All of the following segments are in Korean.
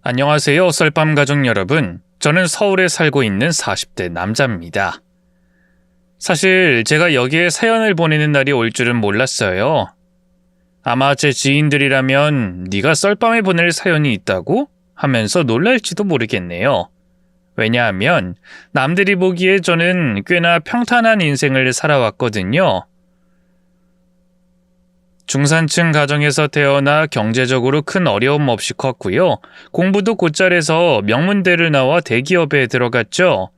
안녕하세요, 썰밤 가족 여러분. 저는 서울에 살고 있는 40대 남자입니다. 사실 제가 여기에 사연을 보내는 날이 올 줄은 몰랐어요. 아마 제 지인들이라면 네가 썰밤에 보낼 사연이 있다고? 하면서 놀랄지도 모르겠네요. 왜냐하면 남들이 보기에 저는 꽤나 평탄한 인생을 살아왔거든요. 중산층 가정에서 태어나 경제적으로 큰 어려움 없이 컸고요. 공부도 곧잘해서 명문대를 나와 대기업에 들어갔죠.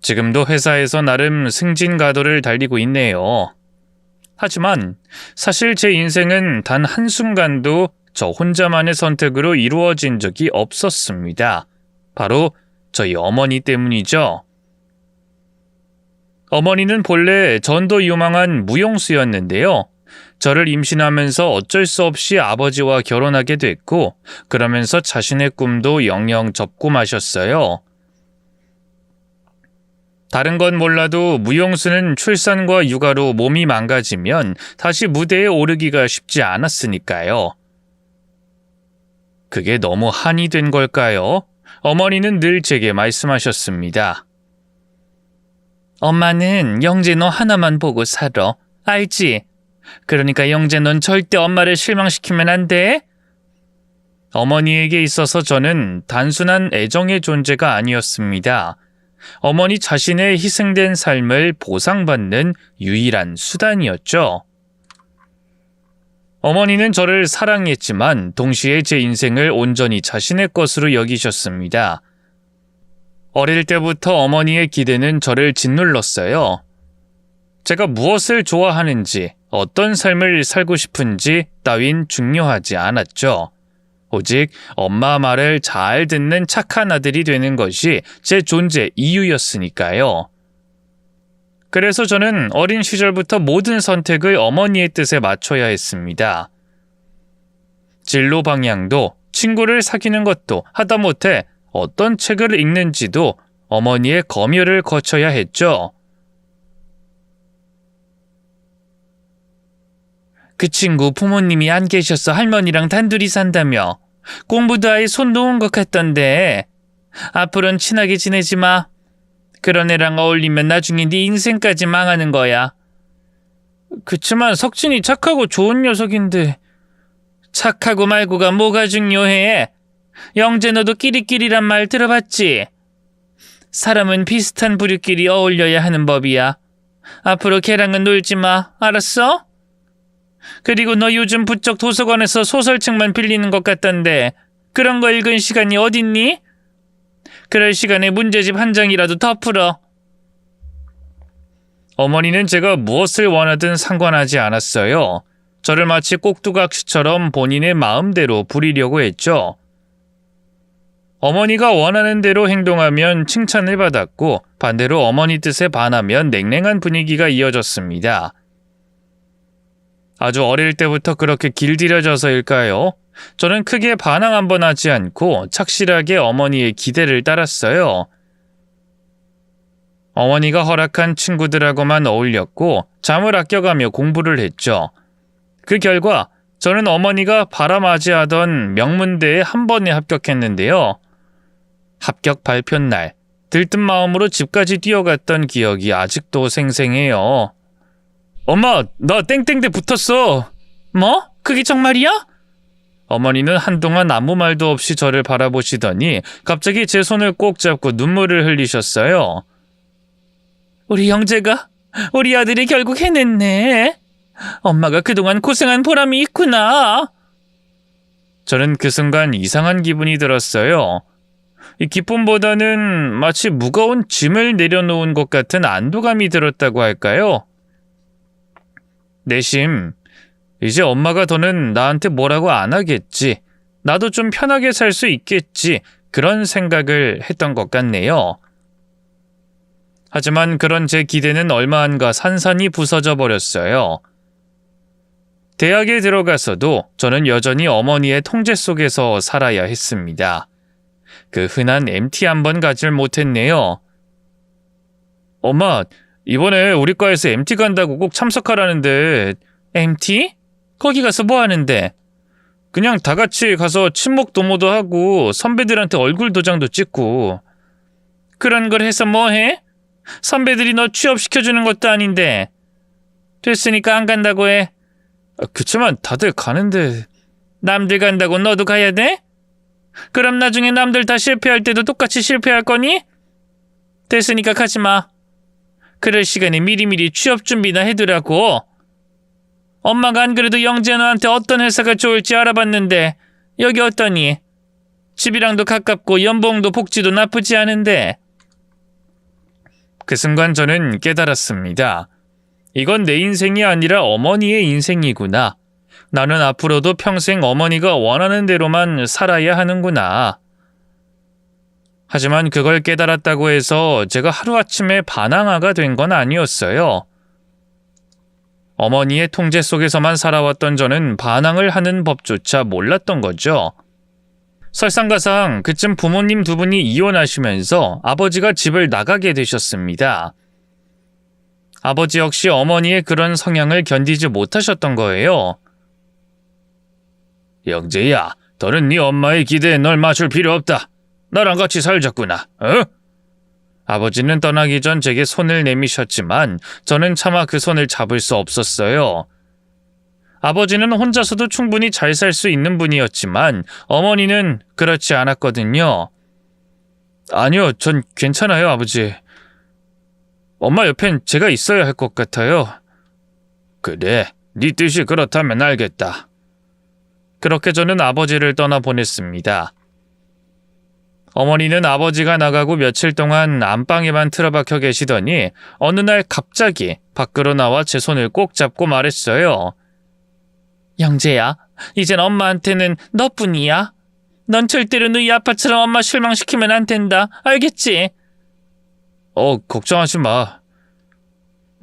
지금도 회사에서 나름 승진가도를 달리고 있네요. 하지만 사실 제 인생은 단 한순간도 저 혼자만의 선택으로 이루어진 적이 없었습니다. 바로 저희 어머니 때문이죠. 어머니는 본래 전도 유망한 무용수였는데요. 저를 임신하면서 어쩔 수 없이 아버지와 결혼하게 됐고, 그러면서 자신의 꿈도 영영 접고 마셨어요. 다른 건 몰라도 무용수는 출산과 육아로 몸이 망가지면 다시 무대에 오르기가 쉽지 않았으니까요. 그게 너무 한이 된 걸까요? 어머니는 늘 제게 말씀하셨습니다. 엄마는 영재 너 하나만 보고 살아. 알지? 그러니까 영재 넌 절대 엄마를 실망시키면 안 돼. 어머니에게 있어서 저는 단순한 애정의 존재가 아니었습니다. 어머니 자신의 희생된 삶을 보상받는 유일한 수단이었죠. 어머니는 저를 사랑했지만 동시에 제 인생을 온전히 자신의 것으로 여기셨습니다. 어릴 때부터 어머니의 기대는 저를 짓눌렀어요. 제가 무엇을 좋아하는지, 어떤 삶을 살고 싶은지 따윈 중요하지 않았죠. 오직 엄마 말을 잘 듣는 착한 아들이 되는 것이 제 존재 이유였으니까요. 그래서 저는 어린 시절부터 모든 선택을 어머니의 뜻에 맞춰야 했습니다. 진로 방향도, 친구를 사귀는 것도, 하다못해 어떤 책을 읽는지도 어머니의 검열을 거쳐야 했죠. 그 친구 부모님이 안 계셔서 할머니랑 단둘이 산다며. 공부도 아예 손 놓은 것 같던데. 앞으로는 친하게 지내지 마. 그런 애랑 어울리면 나중에 네 인생까지 망하는 거야. 그치만 석진이 착하고 좋은 녀석인데. 착하고 말고가 뭐가 중요해? 영재 너도 끼리끼리란 말 들어봤지? 사람은 비슷한 부류끼리 어울려야 하는 법이야. 앞으로 걔랑은 놀지 마. 알았어? 그리고 너 요즘 부쩍 도서관에서 소설책만 빌리는 것 같던데 그런 거 읽은 시간이 어딨니? 그럴 시간에 문제집 한 장이라도 더 풀어. 어머니는 제가 무엇을 원하든 상관하지 않았어요. 저를 마치 꼭두각시처럼 본인의 마음대로 부리려고 했죠. 어머니가 원하는 대로 행동하면 칭찬을 받았고 반대로 어머니 뜻에 반하면 냉랭한 분위기가 이어졌습니다. 아주 어릴 때부터 그렇게 길들여져서일까요? 저는 크게 반항 한번 하지 않고 착실하게 어머니의 기대를 따랐어요. 어머니가 허락한 친구들하고만 어울렸고 잠을 아껴가며 공부를 했죠. 그 결과 저는 어머니가 바라맞이하던 명문대에 한 번에 합격했는데요. 합격 발표 날 들뜬 마음으로 집까지 뛰어갔던 기억이 아직도 생생해요. 엄마, 나 땡땡대 붙었어. 뭐? 그게 정말이야? 어머니는 한동안 아무 말도 없이 저를 바라보시더니 갑자기 제 손을 꼭 잡고 눈물을 흘리셨어요. 우리 영재가, 우리 아들이 결국 해냈네. 엄마가 그동안 고생한 보람이 있구나. 저는 그 순간 이상한 기분이 들었어요. 이 기쁨보다는 마치 무거운 짐을 내려놓은 것 같은 안도감이 들었다고 할까요? 내심 이제 엄마가 더는 나한테 뭐라고 안 하겠지. 나도 좀 편하게 살 수 있겠지. 그런 생각을 했던 것 같네요. 하지만 그런 제 기대는 얼마 안 가 산산이 부서져 버렸어요. 대학에 들어가서도 저는 여전히 어머니의 통제 속에서 살아야 했습니다. 그 흔한 MT 한 번 가질 못했네요. 엄마, 이번에 우리 과에서 MT 간다고 꼭 참석하라는데. MT? 거기 가서 뭐 하는데? 그냥 다 같이 가서 친목 도모도 하고 선배들한테 얼굴 도장도 찍고. 그런 걸 해서 뭐 해? 선배들이 너 취업시켜주는 것도 아닌데. 됐으니까 안 간다고 해. 그치만 다들 가는데. 남들 간다고 너도 가야 돼? 그럼 나중에 남들 다 실패할 때도 똑같이 실패할 거니? 됐으니까 가지 마. 그럴 시간에 미리미리 취업 준비나 해두라고. 엄마가 안 그래도 영재 너한테 어떤 회사가 좋을지 알아봤는데 여기 어떠니? 집이랑도 가깝고 연봉도 복지도 나쁘지 않은데. 그 순간 저는 깨달았습니다. 이건 내 인생이 아니라 어머니의 인생이구나. 나는 앞으로도 평생 어머니가 원하는 대로만 살아야 하는구나. 하지만 그걸 깨달았다고 해서 제가 하루아침에 반항아가 된 건 아니었어요. 어머니의 통제 속에서만 살아왔던 저는 반항을 하는 법조차 몰랐던 거죠. 설상가상 그쯤 부모님 두 분이 이혼하시면서 아버지가 집을 나가게 되셨습니다. 아버지 역시 어머니의 그런 성향을 견디지 못하셨던 거예요. 영재야, 너는 네 엄마의 기대에 널 맞출 필요 없다. 나랑 같이 살자꾸나, 어? 아버지는 떠나기 전 제게 손을 내미셨지만 저는 차마 그 손을 잡을 수 없었어요. 아버지는 혼자서도 충분히 잘 살 수 있는 분이었지만 어머니는 그렇지 않았거든요. 아니요, 전 괜찮아요, 아버지. 엄마 옆엔 제가 있어야 할 것 같아요. 그래, 네 뜻이 그렇다면 알겠다. 그렇게 저는 아버지를 떠나보냈습니다. 어머니는 아버지가 나가고 며칠 동안 안방에만 틀어박혀 계시더니 어느 날 갑자기 밖으로 나와 제 손을 꼭 잡고 말했어요. 영재야, 이젠 엄마한테는 너뿐이야. 넌 절대로 너희 아빠처럼 엄마 실망시키면 안 된다. 알겠지? 걱정하지 마.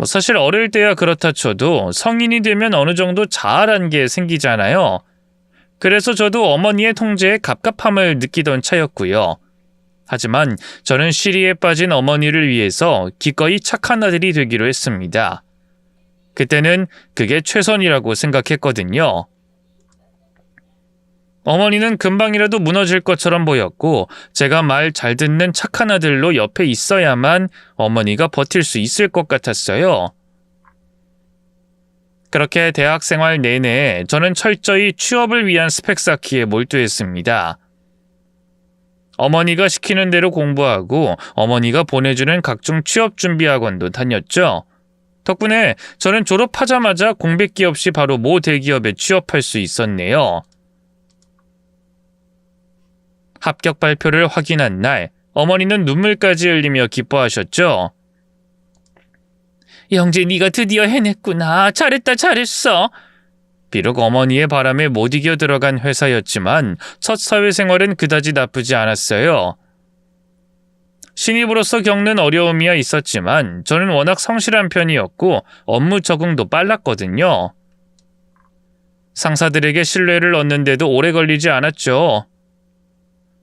사실 어릴 때야 그렇다 쳐도 성인이 되면 어느 정도 자아란 게 생기잖아요. 그래서 저도 어머니의 통제에 갑갑함을 느끼던 차였고요. 하지만 저는 시리에 빠진 어머니를 위해서 기꺼이 착한 아들이 되기로 했습니다. 그때는 그게 최선이라고 생각했거든요. 어머니는 금방이라도 무너질 것처럼 보였고 제가 말 잘 듣는 착한 아들로 옆에 있어야만 어머니가 버틸 수 있을 것 같았어요. 그렇게 대학 생활 내내 저는 철저히 취업을 위한 스펙 쌓기에 몰두했습니다. 어머니가 시키는 대로 공부하고 어머니가 보내주는 각종 취업 준비 학원도 다녔죠. 덕분에 저는 졸업하자마자 공백기 없이 바로 모 대기업에 취업할 수 있었네요. 합격 발표를 확인한 날, 어머니는 눈물까지 흘리며 기뻐하셨죠. 영재, 네가 드디어 해냈구나. 잘했다, 잘했어. 비록 어머니의 바람에 못 이겨 들어간 회사였지만 첫 사회생활은 그다지 나쁘지 않았어요. 신입으로서 겪는 어려움이야 있었지만 저는 워낙 성실한 편이었고 업무 적응도 빨랐거든요. 상사들에게 신뢰를 얻는데도 오래 걸리지 않았죠.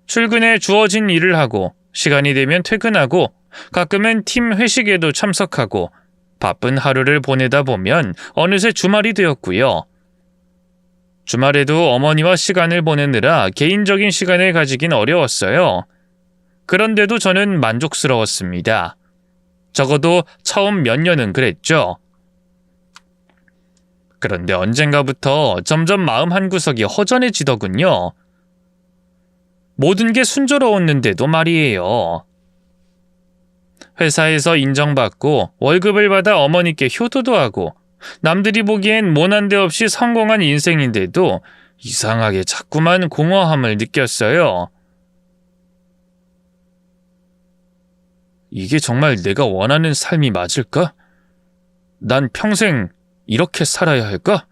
출근에 주어진 일을 하고 시간이 되면 퇴근하고 가끔은 팀 회식에도 참석하고 바쁜 하루를 보내다 보면 어느새 주말이 되었고요. 주말에도 어머니와 시간을 보내느라 개인적인 시간을 가지긴 어려웠어요. 그런데도 저는 만족스러웠습니다. 적어도 처음 몇 년은 그랬죠. 그런데 언젠가부터 점점 마음 한구석이 허전해지더군요. 모든 게 순조로웠는데도 말이에요. 회사에서 인정받고 월급을 받아 어머니께 효도도 하고 남들이 보기엔 모난 데 없이 성공한 인생인데도 이상하게 자꾸만 공허함을 느꼈어요. 이게 정말 내가 원하는 삶이 맞을까? 난 평생 이렇게 살아야 할까?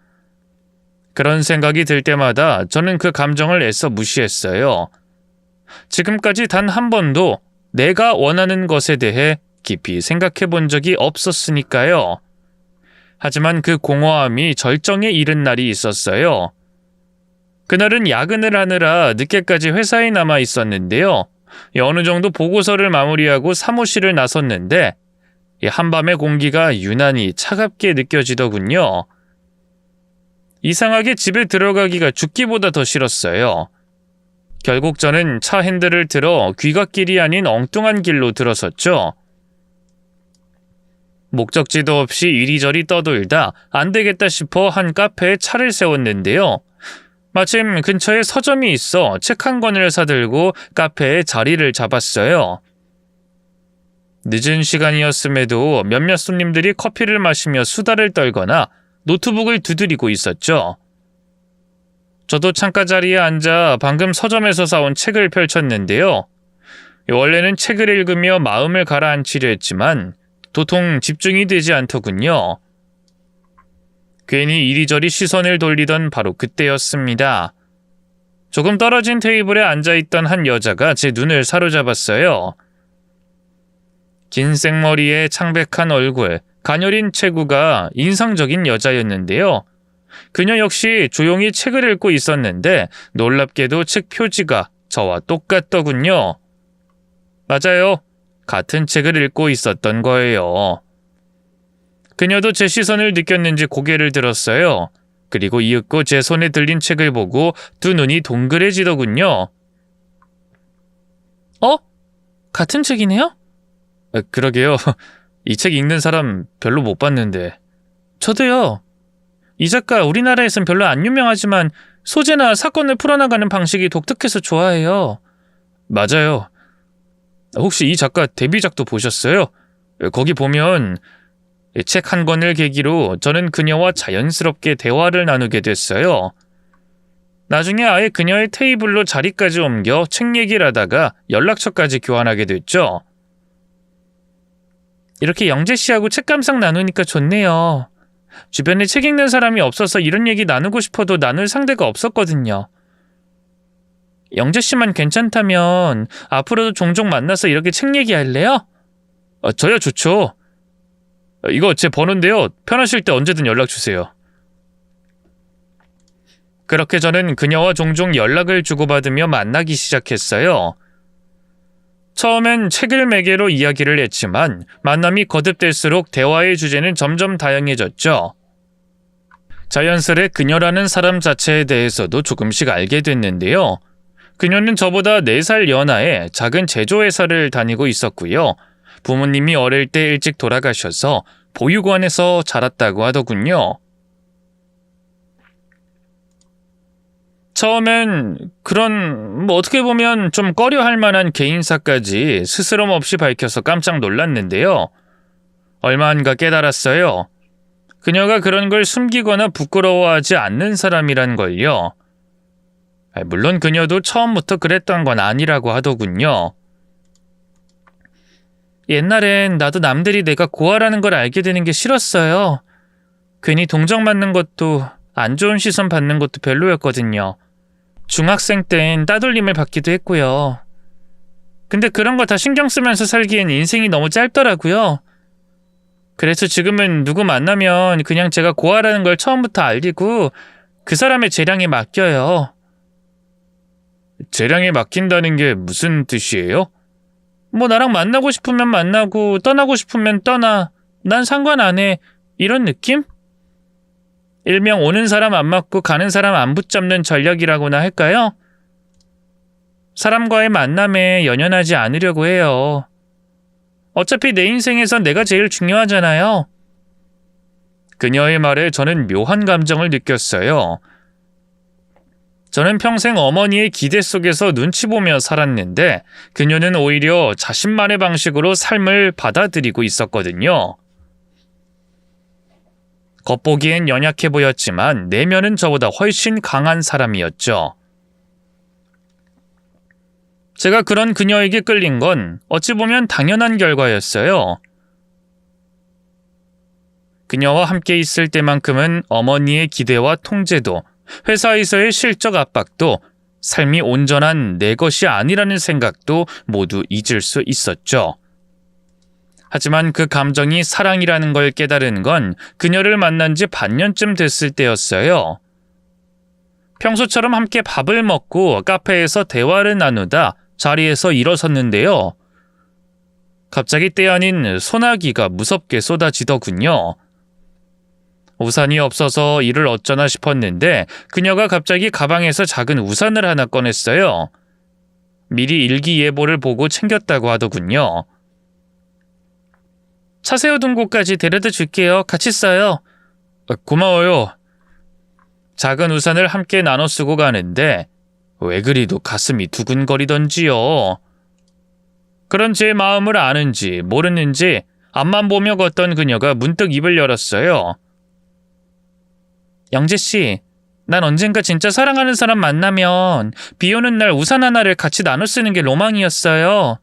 그런 생각이 들 때마다 저는 그 감정을 애써 무시했어요. 지금까지 단 한 번도 내가 원하는 것에 대해 깊이 생각해 본 적이 없었으니까요. 하지만 그 공허함이 절정에 이른 날이 있었어요. 그날은 야근을 하느라 늦게까지 회사에 남아 있었는데요. 어느 정도 보고서를 마무리하고 사무실을 나섰는데 한밤의 공기가 유난히 차갑게 느껴지더군요. 이상하게 집에 들어가기가 죽기보다 더 싫었어요. 결국 저는 차 핸들을 들어 귀갓길이 아닌 엉뚱한 길로 들어섰죠. 목적지도 없이 이리저리 떠돌다 안 되겠다 싶어 한 카페에 차를 세웠는데요. 마침 근처에 서점이 있어 책 한 권을 사들고 카페에 자리를 잡았어요. 늦은 시간이었음에도 몇몇 손님들이 커피를 마시며 수다를 떨거나 노트북을 두드리고 있었죠. 저도 창가 자리에 앉아 방금 서점에서 사온 책을 펼쳤는데요. 원래는 책을 읽으며 마음을 가라앉히려 했지만 도통 집중이 되지 않더군요. 괜히 이리저리 시선을 돌리던 바로 그때였습니다. 조금 떨어진 테이블에 앉아있던 한 여자가 제 눈을 사로잡았어요. 긴 생머리에 창백한 얼굴, 가녀린 체구가 인상적인 여자였는데요. 그녀 역시 조용히 책을 읽고 있었는데 놀랍게도 책 표지가 저와 똑같더군요. 맞아요. 같은 책을 읽고 있었던 거예요. 그녀도 제 시선을 느꼈는지 고개를 들었어요. 그리고 이윽고 제 손에 들린 책을 보고 두 눈이 동그래지더군요. 같은 책이네요? 그러게요. 이 책 읽는 사람 별로 못 봤는데. 저도요. 이 작가 우리나라에선 별로 안 유명하지만 소재나 사건을 풀어나가는 방식이 독특해서 좋아해요. 맞아요. 혹시 이 작가 데뷔작도 보셨어요? 거기 보면 책 한 권을 계기로 저는 그녀와 자연스럽게 대화를 나누게 됐어요. 나중에 아예 그녀의 테이블로 자리까지 옮겨 책 얘기를 하다가 연락처까지 교환하게 됐죠. 이렇게 영재 씨하고 책 감상 나누니까 좋네요. 주변에 책 읽는 사람이 없어서 이런 얘기 나누고 싶어도 나눌 상대가 없었거든요. 영재 씨만 괜찮다면 앞으로도 종종 만나서 이렇게 책 얘기할래요? 저야 좋죠. 이거 제 번호인데요. 편하실 때 언제든 연락 주세요. 그렇게 저는 그녀와 종종 연락을 주고받으며 만나기 시작했어요. 처음엔 책을 매개로 이야기를 했지만 만남이 거듭될수록 대화의 주제는 점점 다양해졌죠. 자연스레 그녀라는 사람 자체에 대해서도 조금씩 알게 됐는데요. 그녀는 저보다 4살 연하에 작은 제조회사를 다니고 있었고요. 부모님이 어릴 때 일찍 돌아가셔서 보육원에서 자랐다고 하더군요. 처음엔 그런 어떻게 보면 좀 꺼려할 만한 개인사까지 스스럼 없이 밝혀서 깜짝 놀랐는데요. 얼마 안 가 깨달았어요. 그녀가 그런 걸 숨기거나 부끄러워하지 않는 사람이란 걸요. 물론 그녀도 처음부터 그랬던 건 아니라고 하더군요. 옛날엔 나도 남들이 내가 고아라는 걸 알게 되는 게 싫었어요. 괜히 동정받는 것도 안 좋은 시선 받는 것도 별로였거든요. 중학생 땐 따돌림을 받기도 했고요. 근데 그런 거 다 신경 쓰면서 살기엔 인생이 너무 짧더라고요. 그래서 지금은 누구 만나면 그냥 제가 고아라는 걸 처음부터 알리고 그 사람의 재량에 맡겨요. 재량에 맡긴다는 게 무슨 뜻이에요? 나랑 만나고 싶으면 만나고 떠나고 싶으면 떠나. 난 상관 안 해. 이런 느낌? 일명 오는 사람 안 맞고 가는 사람 안 붙잡는 전략이라고나 할까요? 사람과의 만남에 연연하지 않으려고 해요. 어차피 내 인생에선 내가 제일 중요하잖아요. 그녀의 말에 저는 묘한 감정을 느꼈어요. 저는 평생 어머니의 기대 속에서 눈치 보며 살았는데 그녀는 오히려 자신만의 방식으로 삶을 받아들이고 있었거든요. 겉보기엔 연약해 보였지만 내면은 저보다 훨씬 강한 사람이었죠. 제가 그런 그녀에게 끌린 건 어찌 보면 당연한 결과였어요. 그녀와 함께 있을 때만큼은 어머니의 기대와 통제도, 회사에서의 실적 압박도, 삶이 온전한 내 것이 아니라는 생각도 모두 잊을 수 있었죠. 하지만 그 감정이 사랑이라는 걸 깨달은 건 그녀를 만난 지 반년쯤 됐을 때였어요. 평소처럼 함께 밥을 먹고 카페에서 대화를 나누다 자리에서 일어섰는데요. 갑자기 때 아닌 소나기가 무섭게 쏟아지더군요. 우산이 없어서 이를 어쩌나 싶었는데 그녀가 갑자기 가방에서 작은 우산을 하나 꺼냈어요. 미리 일기예보를 보고 챙겼다고 하더군요. 차 세워둔 곳까지 데려다 줄게요. 같이 써요. 고마워요. 작은 우산을 함께 나눠 쓰고 가는데 왜 그리도 가슴이 두근거리던지요. 그런 제 마음을 아는지 모르는지 앞만 보며 걷던 그녀가 문득 입을 열었어요. 영재씨, 난 언젠가 진짜 사랑하는 사람 만나면 비 오는 날 우산 하나를 같이 나눠 쓰는 게 로망이었어요.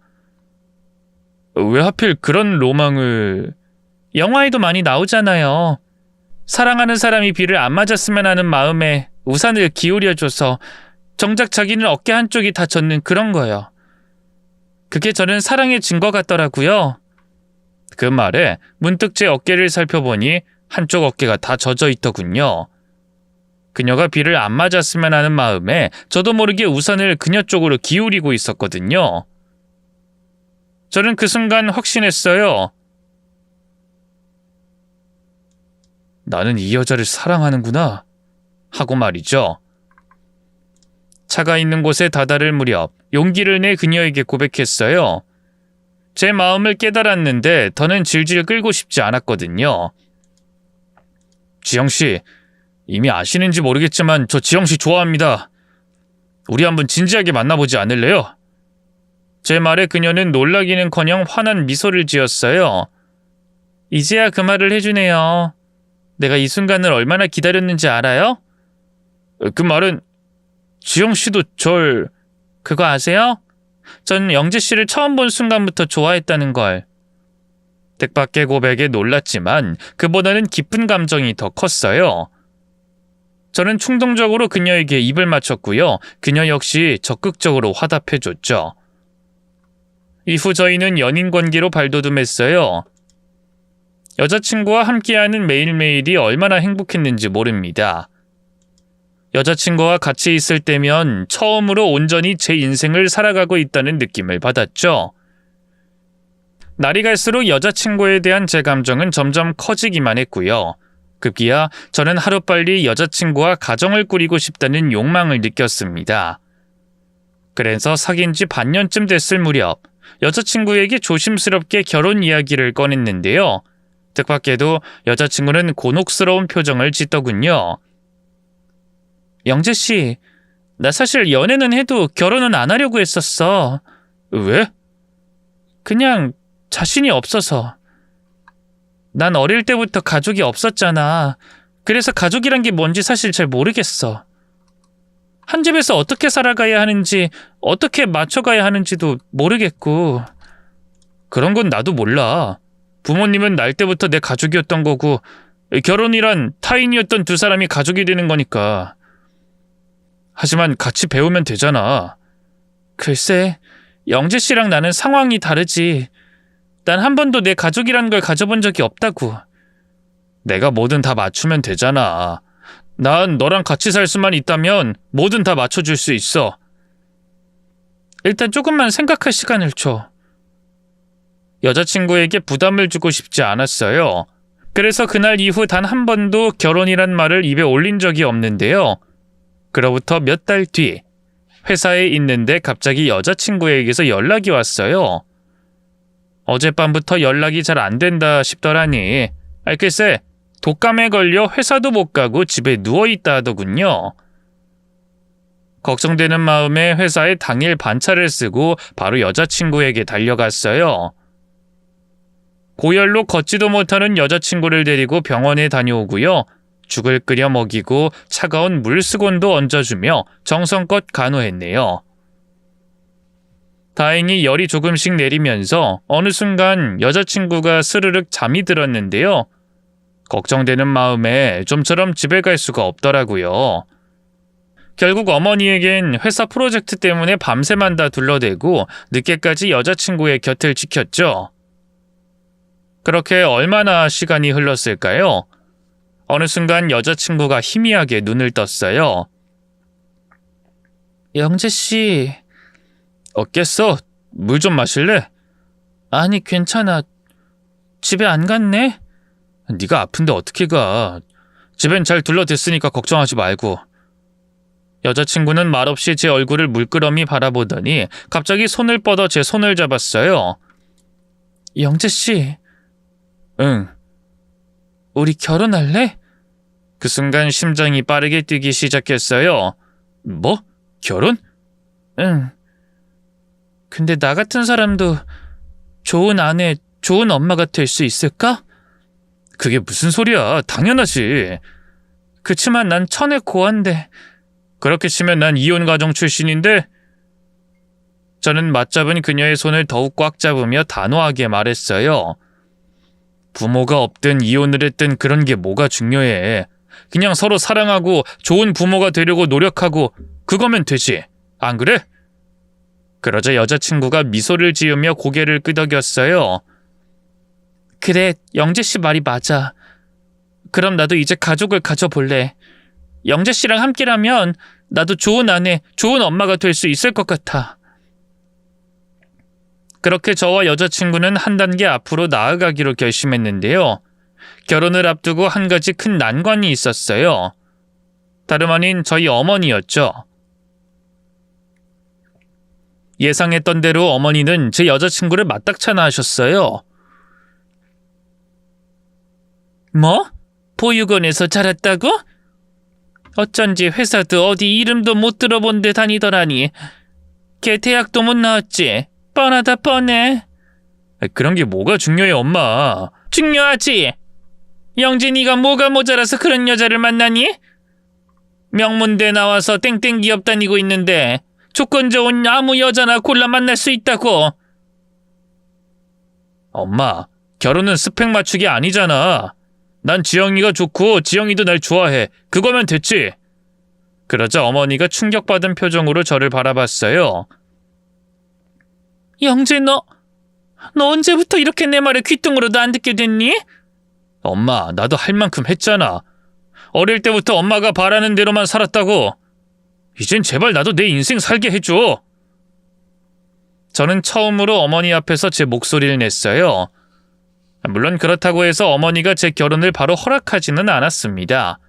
왜 하필 그런 로망을... 영화에도 많이 나오잖아요. 사랑하는 사람이 비를 안 맞았으면 하는 마음에 우산을 기울여줘서 정작 자기는 어깨 한쪽이 다 젖는 그런 거요. 그게 저는 사랑의 증거 같더라고요. 그 말에 문득 제 어깨를 살펴보니 한쪽 어깨가 다 젖어 있더군요. 그녀가 비를 안 맞았으면 하는 마음에 저도 모르게 우산을 그녀 쪽으로 기울이고 있었거든요. 저는 그 순간 확신했어요. 나는 이 여자를 사랑하는구나 하고 말이죠. 차가 있는 곳에 다다를 무렵 용기를 내 그녀에게 고백했어요. 제 마음을 깨달았는데 더는 질질 끌고 싶지 않았거든요. 지영씨, 이미 아시는지 모르겠지만 저 지영씨 좋아합니다. 우리 한번 진지하게 만나보지 않을래요? 제 말에 그녀는 놀라기는커녕 환한 미소를 지었어요. 이제야 그 말을 해주네요. 내가 이 순간을 얼마나 기다렸는지 알아요? 그 말은 지영씨도 절... 그거 아세요? 전 영재씨를 처음 본 순간부터 좋아했다는 걸. 뜻밖의 고백에 놀랐지만 그보다는 기쁜 감정이 더 컸어요. 저는 충동적으로 그녀에게 입을 맞췄고요. 그녀 역시 적극적으로 화답해줬죠. 이후 저희는 연인 관계로 발돋움했어요. 여자친구와 함께하는 매일매일이 얼마나 행복했는지 모릅니다. 여자친구와 같이 있을 때면 처음으로 온전히 제 인생을 살아가고 있다는 느낌을 받았죠. 날이 갈수록 여자친구에 대한 제 감정은 점점 커지기만 했고요. 급기야 저는 하루빨리 여자친구와 가정을 꾸리고 싶다는 욕망을 느꼈습니다. 그래서 사귄 지 반년쯤 됐을 무렵 여자친구에게 조심스럽게 결혼 이야기를 꺼냈는데요. 뜻밖에도 여자친구는 곤혹스러운 표정을 짓더군요. 영재씨, 나 사실 연애는 해도 결혼은 안 하려고 했었어. 왜? 그냥 자신이 없어서. 난 어릴 때부터 가족이 없었잖아. 그래서 가족이란 게 뭔지 사실 잘 모르겠어. 한 집에서 어떻게 살아가야 하는지, 어떻게 맞춰가야 하는지도 모르겠고. 그런 건 나도 몰라. 부모님은 날 때부터 내 가족이었던 거고 결혼이란 타인이었던 두 사람이 가족이 되는 거니까. 하지만 같이 배우면 되잖아. 글쎄, 영재씨랑 나는 상황이 다르지. 난 한 번도 내 가족이라는 걸 가져본 적이 없다고. 내가 뭐든 다 맞추면 되잖아. 난 너랑 같이 살 수만 있다면 뭐든 다 맞춰줄 수 있어. 일단 조금만 생각할 시간을 줘. 여자친구에게 부담을 주고 싶지 않았어요. 그래서 그날 이후 단 한 번도 결혼이란 말을 입에 올린 적이 없는데요. 그로부터 몇 달 뒤 회사에 있는데 갑자기 여자친구에게서 연락이 왔어요. 어젯밤부터 연락이 잘 안 된다 싶더라니. 글쎄, 독감에 걸려 회사도 못 가고 집에 누워있다 하더군요. 걱정되는 마음에 회사에 당일 반차를 쓰고 바로 여자친구에게 달려갔어요. 고열로 걷지도 못하는 여자친구를 데리고 병원에 다녀오고요. 죽을 끓여 먹이고 차가운 물수건도 얹어주며 정성껏 간호했네요. 다행히 열이 조금씩 내리면서 어느 순간 여자친구가 스르륵 잠이 들었는데요. 걱정되는 마음에 좀처럼 집에 갈 수가 없더라고요. 결국 어머니에겐 회사 프로젝트 때문에 밤새만다 둘러대고 늦게까지 여자친구의 곁을 지켰죠. 그렇게 얼마나 시간이 흘렀을까요? 어느 순간 여자친구가 희미하게 눈을 떴어요. 영재씨... 깼어? 물 좀 마실래? 아니, 괜찮아. 집에 안 갔네? 네가 아픈데 어떻게 가? 집엔 잘 둘러댔으니까 걱정하지 말고. 여자친구는 말없이 제 얼굴을 물끄러미 바라보더니 갑자기 손을 뻗어 제 손을 잡았어요. 영재씨. 응. 우리 결혼할래? 그 순간 심장이 빠르게 뛰기 시작했어요. 뭐? 결혼? 응. 근데 나 같은 사람도 좋은 아내, 좋은 엄마가 될 수 있을까? 그게 무슨 소리야. 당연하지. 그치만 난 천의 고아인데. 그렇게 치면 난 이혼 가정 출신인데. 저는 맞잡은 그녀의 손을 더욱 꽉 잡으며 단호하게 말했어요. 부모가 없든 이혼을 했든 그런 게 뭐가 중요해. 그냥 서로 사랑하고 좋은 부모가 되려고 노력하고 그거면 되지. 안 그래? 그러자 여자친구가 미소를 지으며 고개를 끄덕였어요. 그래, 영재씨 말이 맞아. 그럼 나도 이제 가족을 가져볼래. 영재씨랑 함께라면 나도 좋은 아내, 좋은 엄마가 될 수 있을 것 같아. 그렇게 저와 여자친구는 한 단계 앞으로 나아가기로 결심했는데요. 결혼을 앞두고 한 가지 큰 난관이 있었어요. 다름 아닌 저희 어머니였죠. 예상했던 대로 어머니는 제 여자친구를 맞닥차나 하셨어요. 뭐? 보육원에서 자랐다고? 어쩐지 회사도 어디 이름도 못 들어본 데 다니더라니. 걔 대학도 못 나왔지. 뻔하다 뻔해. 그런 게 뭐가 중요해, 엄마. 중요하지. 영진이가 뭐가 모자라서 그런 여자를 만나니? 명문대 나와서 땡땡 기업 다니고 있는데 조건 좋은 아무 여자나 골라 만날 수 있다고. 엄마, 결혼은 스펙 맞추기 아니잖아. 난 지영이가 좋고 지영이도 날 좋아해. 그거면 됐지. 그러자 어머니가 충격받은 표정으로 저를 바라봤어요. 영재, 너 언제부터 이렇게 내 말을 귓등으로도 안 듣게 됐니? 엄마, 나도 할 만큼 했잖아. 어릴 때부터 엄마가 바라는 대로만 살았다고. 이젠 제발 나도 내 인생 살게 해줘. 저는 처음으로 어머니 앞에서 제 목소리를 냈어요. 물론 그렇다고 해서 어머니가 제 결혼을 바로 허락하지는 않았습니다.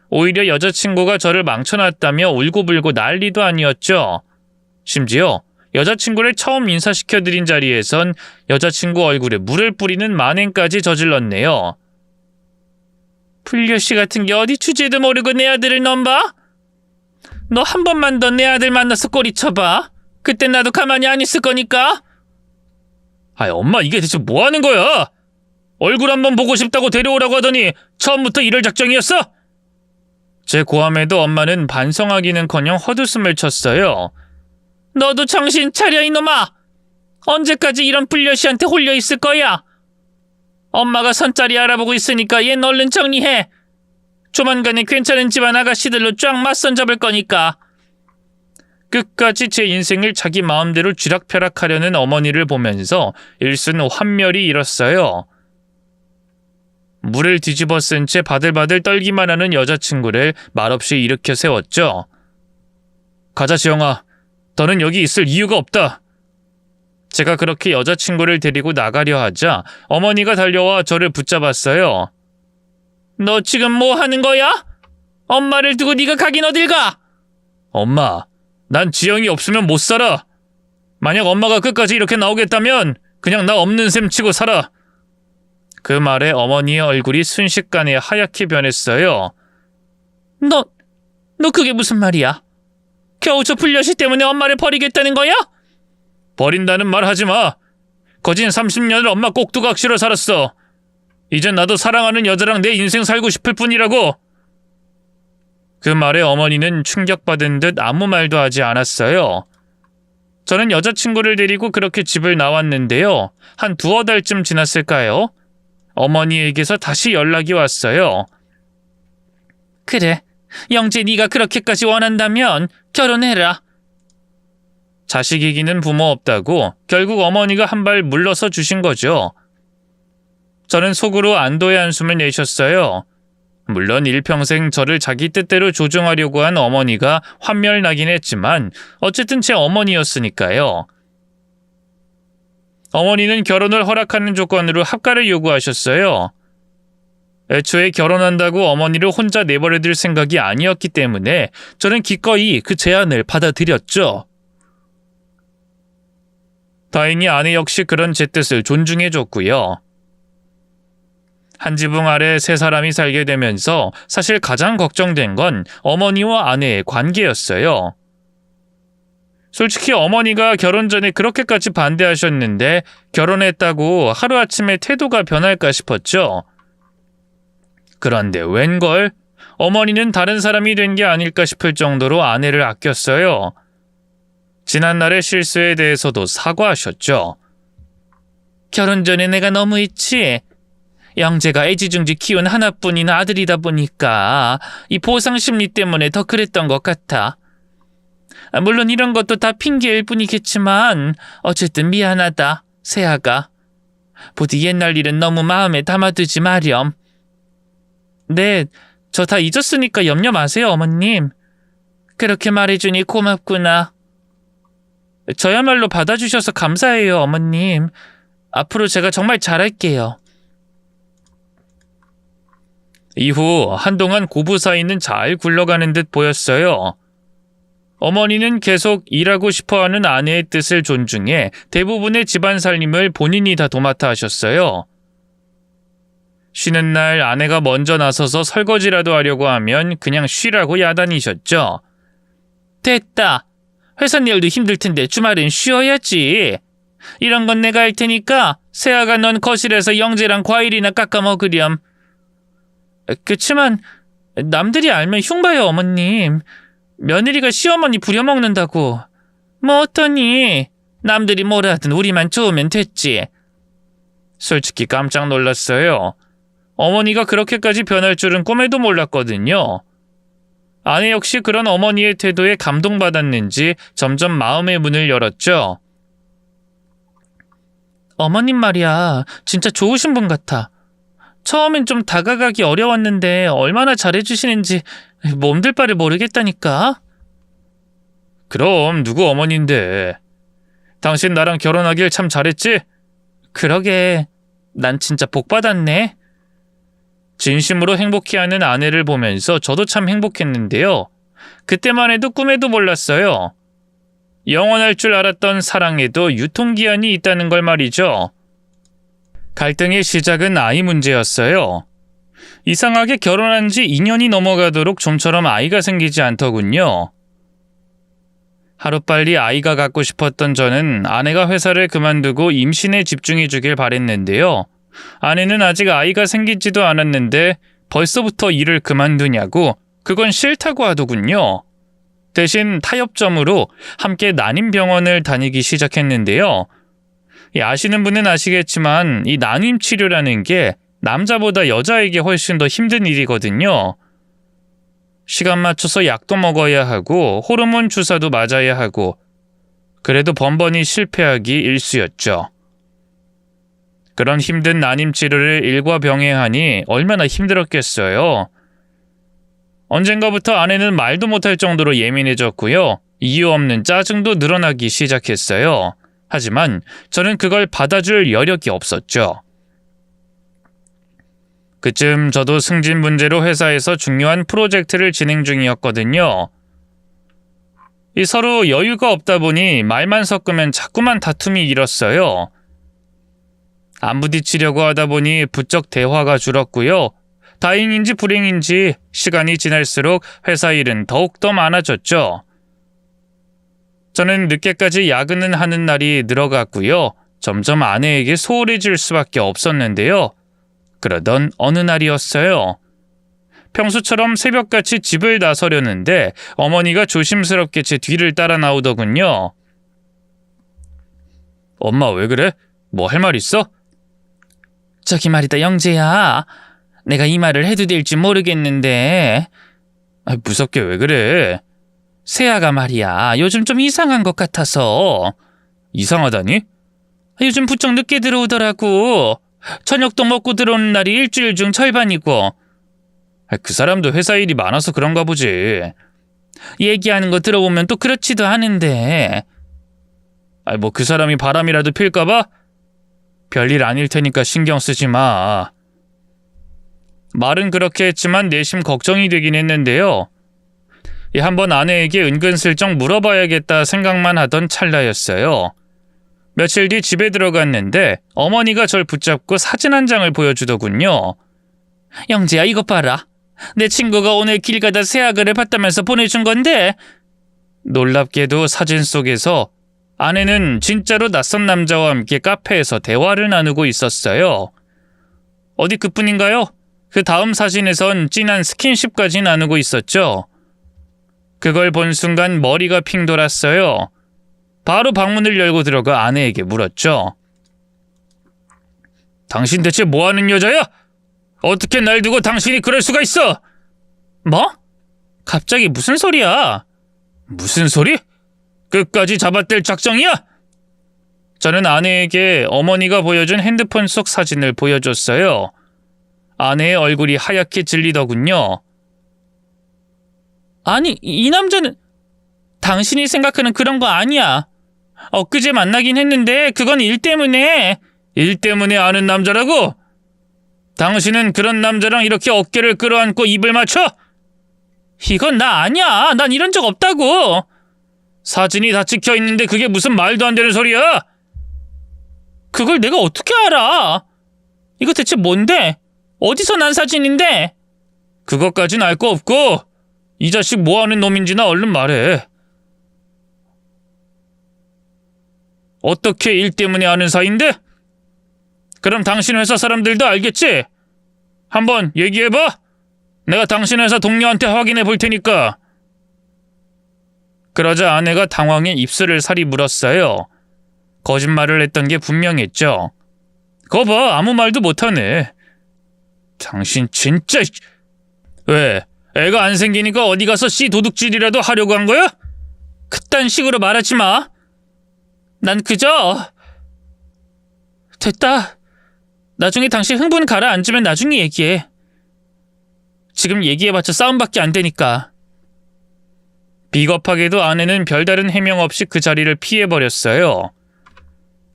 오히려 여자친구가 저를 망쳐놨다며 울고불고 난리도 아니었죠. 심지어 여자친구를 처음 인사시켜드린 자리에선 여자친구 얼굴에 물을 뿌리는 만행까지 저질렀네요. 불려씨 같은 게 어디 주제도 모르고 내 아들을 넘봐? 너 한 번만 더 내 아들 만나서 꼬리 쳐봐. 그때 나도 가만히 안 있을 거니까. 아이, 엄마, 이게 대체 뭐 하는 거야? 얼굴 한번 보고 싶다고 데려오라고 하더니 처음부터 이럴 작정이었어? 제 고함에도 엄마는 반성하기는커녕 헛웃음을 쳤어요. 너도 정신 차려, 이놈아. 언제까지 이런 불려씨한테 홀려 있을 거야? 엄마가 선자리 알아보고 있으니까 얘 얼른 정리해. 조만간에 괜찮은 집안 아가씨들로 쫙 맞선 잡을 거니까. 끝까지 제 인생을 자기 마음대로 쥐락펴락하려는 어머니를 보면서 일순 환멸이 일었어요. 물을 뒤집어 쓴 채 바들바들 떨기만 하는 여자친구를 말없이 일으켜 세웠죠. 가자, 지영아. 너는 여기 있을 이유가 없다. 제가 그렇게 여자친구를 데리고 나가려 하자 어머니가 달려와 저를 붙잡았어요. 너 지금 뭐 하는 거야? 엄마를 두고 네가 가긴 어딜 가? 엄마, 난 지영이 없으면 못 살아. 만약 엄마가 끝까지 이렇게 나오겠다면 그냥 나 없는 셈 치고 살아. 그 말에 어머니의 얼굴이 순식간에 하얗게 변했어요. 너 그게 무슨 말이야? 겨우 저 불려시 때문에 엄마를 버리겠다는 거야? 버린다는 말 하지 마. 거진 30년을 엄마 꼭두각시로 살았어. 이젠 나도 사랑하는 여자랑 내 인생 살고 싶을 뿐이라고. 그 말에 어머니는 충격받은 듯 아무 말도 하지 않았어요. 저는 여자친구를 데리고 그렇게 집을 나왔는데요. 한 두어 달쯤 지났을까요? 어머니에게서 다시 연락이 왔어요. 그래, 영재, 네가 그렇게까지 원한다면 결혼해라. 자식 이기는 부모 없다고 결국 어머니가 한 발 물러서 주신 거죠. 저는 속으로 안도의 한숨을 내셨어요. 물론 일평생 저를 자기 뜻대로 조종하려고 한 어머니가 환멸나긴 했지만 어쨌든 제 어머니였으니까요. 어머니는 결혼을 허락하는 조건으로 합가를 요구하셨어요. 애초에 결혼한다고 어머니를 혼자 내버려둘 생각이 아니었기 때문에 저는 기꺼이 그 제안을 받아들였죠. 다행히 아내 역시 그런 제 뜻을 존중해줬고요. 한 지붕 아래 세 사람이 살게 되면서 사실 가장 걱정된 건 어머니와 아내의 관계였어요. 솔직히 어머니가 결혼 전에 그렇게까지 반대하셨는데 결혼했다고 하루아침에 태도가 변할까 싶었죠. 그런데 웬걸? 어머니는 다른 사람이 된 게 아닐까 싶을 정도로 아내를 아꼈어요. 지난날의 실수에 대해서도 사과하셨죠. 결혼 전에 내가 너무했지. 영재가 애지중지 키운 하나뿐인 아들이다 보니까 이 보상 심리 때문에 더 그랬던 것 같아. 물론 이런 것도 다 핑계일 뿐이겠지만 어쨌든 미안하다, 세아가. 부디 옛날 일은 너무 마음에 담아두지 마렴. 네, 저 다 잊었으니까 염려 마세요, 어머님. 그렇게 말해주니 고맙구나. 저야말로 받아주셔서 감사해요, 어머님. 앞으로 제가 정말 잘할게요. 이후 한동안 고부 사이는 잘 굴러가는 듯 보였어요. 어머니는 계속 일하고 싶어하는 아내의 뜻을 존중해 대부분의 집안 살림을 본인이 다 도맡아 하셨어요. 쉬는 날 아내가 먼저 나서서 설거지라도 하려고 하면 그냥 쉬라고 야단이셨죠. 됐다. 회사 일도 힘들 텐데 주말엔 쉬어야지. 이런 건 내가 할 테니까 세아가 넌 거실에서 영재랑 과일이나 깎아 먹으렴. 그치만 남들이 알면 흉봐요, 어머님. 며느리가 시어머니 부려먹는다고. 뭐 어떠니? 남들이 뭐라 하든 우리만 좋으면 됐지. 솔직히 깜짝 놀랐어요. 어머니가 그렇게까지 변할 줄은 꿈에도 몰랐거든요. 아내 역시 그런 어머니의 태도에 감동받았는지 점점 마음의 문을 열었죠. 어머님 말이야, 진짜 좋으신 분 같아. 처음엔 좀 다가가기 어려웠는데 얼마나 잘해주시는지 몸둘 바를 모르겠다니까. 그럼 누구 어머니인데. 당신 나랑 결혼하길 참 잘했지? 그러게, 난 진짜 복 받았네. 진심으로 행복해하는 아내를 보면서 저도 참 행복했는데요. 그때만 해도 꿈에도 몰랐어요. 영원할 줄 알았던 사랑에도 유통기한이 있다는 걸 말이죠. 갈등의 시작은 아이 문제였어요. 이상하게 결혼한 지 2년이 넘어가도록 좀처럼 아이가 생기지 않더군요. 하루빨리 아이가 갖고 싶었던 저는 아내가 회사를 그만두고 임신에 집중해 주길 바랬는데요. 아내는 아직 아이가 생기지도 않았는데 벌써부터 일을 그만두냐고 그건 싫다고 하더군요. 대신 타협점으로 함께 난임병원을 다니기 시작했는데요. 아시는 분은 아시겠지만 이 난임 치료라는 게 남자보다 여자에게 훨씬 더 힘든 일이거든요. 시간 맞춰서 약도 먹어야 하고 호르몬 주사도 맞아야 하고 그래도 번번이 실패하기 일쑤였죠. 그런 힘든 난임 치료를 일과 병행하니 얼마나 힘들었겠어요. 언젠가부터 아내는 말도 못할 정도로 예민해졌고요. 이유 없는 짜증도 늘어나기 시작했어요. 하지만 저는 그걸 받아줄 여력이 없었죠. 그쯤 저도 승진 문제로 회사에서 중요한 프로젝트를 진행 중이었거든요. 서로 여유가 없다 보니 말만 섞으면 자꾸만 다툼이 일었어요. 안 부딪히려고 하다 보니 부쩍 대화가 줄었고요. 다행인지 불행인지 시간이 지날수록 회사 일은 더욱더 많아졌죠. 저는 늦게까지 야근을 하는 날이 늘어갔고요. 점점 아내에게 소홀해질 수밖에 없었는데요. 그러던 어느 날이었어요. 평소처럼 새벽같이 집을 나서려는데 어머니가 조심스럽게 제 뒤를 따라 나오더군요. 엄마 왜 그래? 뭐 할 말 있어? 저기 말이다, 영재야. 내가 이 말을 해도 될지 모르겠는데. 무섭게 왜 그래? 세아가 말이야, 요즘 좀 이상한 것 같아서. 이상하다니? 요즘 부쩍 늦게 들어오더라고. 저녁도 먹고 들어오는 날이 일주일 중 절반이고. 그 사람도 회사 일이 많아서 그런가 보지. 얘기하는 거 들어보면 또 그렇지도 않은데. 뭐 그 사람이 바람이라도 필까봐? 별일 아닐 테니까 신경 쓰지 마. 말은 그렇게 했지만 내심 걱정이 되긴 했는데요. 한번 아내에게 은근슬쩍 물어봐야겠다 생각만 하던 찰나였어요. 며칠 뒤 집에 들어갔는데 어머니가 절 붙잡고 사진 한 장을 보여주더군요. 영재야, 이것 봐라. 내 친구가 오늘 길 가다 새아가를 봤다면서 보내준 건데. 놀랍게도 사진 속에서 아내는 진짜로 낯선 남자와 함께 카페에서 대화를 나누고 있었어요. 어디 그뿐인가요? 그 다음 사진에선 진한 스킨십까지 나누고 있었죠. 그걸 본 순간 머리가 핑 돌았어요. 바로 방문을 열고 들어가 아내에게 물었죠. 당신 대체 뭐하는 여자야? 어떻게 날 두고 당신이 그럴 수가 있어? 뭐? 갑자기 무슨 소리야? 무슨 소리? 끝까지 잡아댈 작정이야? 저는 아내에게 어머니가 보여준 핸드폰 속 사진을 보여줬어요. 아내의 얼굴이 하얗게 질리더군요. 아니, 이 남자는 당신이 생각하는 그런 거 아니야. 엊그제 만나긴 했는데 그건 일 때문에. 일 때문에 아는 남자라고? 당신은 그런 남자랑 이렇게 어깨를 끌어안고 입을 맞춰? 이건 나 아니야. 난 이런 적 없다고. 사진이 다 찍혀 있는데 그게 무슨 말도 안 되는 소리야? 그걸 내가 어떻게 알아? 이거 대체 뭔데? 어디서 난 사진인데? 그것까진 알 거 없고 이 자식 뭐하는 놈인지나 얼른 말해. 어떻게 일 때문에 아는 사이인데? 그럼 당신 회사 사람들도 알겠지? 한번 얘기해봐. 내가 당신 회사 동료한테 확인해 볼 테니까. 그러자 아내가 당황해 입술을 살이 물었어요. 거짓말을 했던 게 분명했죠. 거 봐, 아무 말도 못하네. 당신 진짜... 왜? 애가 안 생기니까 어디 가서 씨 도둑질이라도 하려고 한 거야? 그딴 식으로 말하지 마. 난 그저... 됐다. 나중에 당신 흥분 가라앉으면 나중에 얘기해. 지금 얘기해봤자 싸움밖에 안 되니까. 비겁하게도 아내는 별다른 해명 없이 그 자리를 피해버렸어요.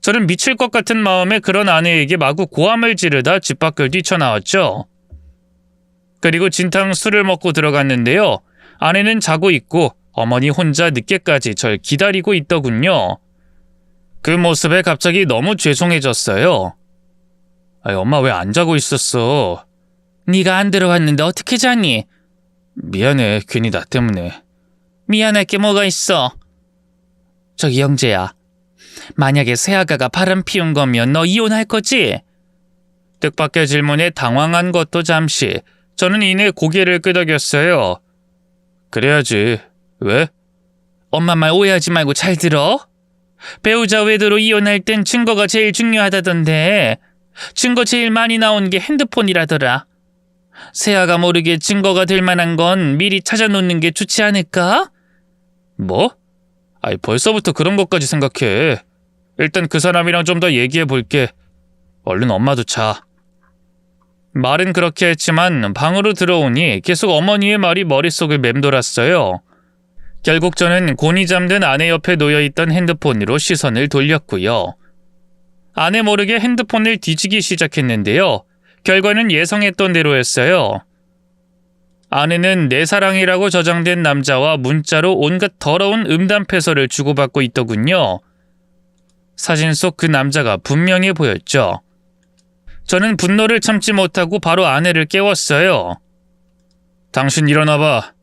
저는 미칠 것 같은 마음에 그런 아내에게 마구 고함을 지르다 집 밖을 뛰쳐나왔죠. 그리고 진탕 술을 먹고 들어갔는데요. 아내는 자고 있고 어머니 혼자 늦게까지 절 기다리고 있더군요. 그 모습에 갑자기 너무 죄송해졌어요. 엄마 왜 안 자고 있었어? 네가 안 들어왔는데 어떻게 자니? 미안해, 괜히 나 때문에. 미안할 게 뭐가 있어? 저기 영재야, 만약에 새아가가 바람 피운 거면 너 이혼할 거지? 뜻밖의 질문에 당황한 것도 잠시. 저는 이내 고개를 끄덕였어요. 그래야지. 왜? 엄마 말 오해하지 말고 잘 들어. 배우자 외도로 이혼할 땐 증거가 제일 중요하다던데 증거 제일 많이 나온 게 핸드폰이라더라. 새아가 모르게 증거가 될 만한 건 미리 찾아놓는 게 좋지 않을까? 뭐? 벌써부터 그런 것까지 생각해. 일단 그 사람이랑 좀 더 얘기해 볼게. 얼른 엄마도 자. 말은 그렇게 했지만 방으로 들어오니 계속 어머니의 말이 머릿속을 맴돌았어요. 결국 저는 곤히 잠든 아내 옆에 놓여있던 핸드폰으로 시선을 돌렸고요. 아내 모르게 핸드폰을 뒤지기 시작했는데요. 결과는 예상했던 대로였어요. 아내는 내 사랑이라고 저장된 남자와 문자로 온갖 더러운 음담패설을 주고받고 있더군요. 사진 속 그 남자가 분명해 보였죠. 저는 분노를 참지 못하고 바로 아내를 깨웠어요. 당신 일어나봐.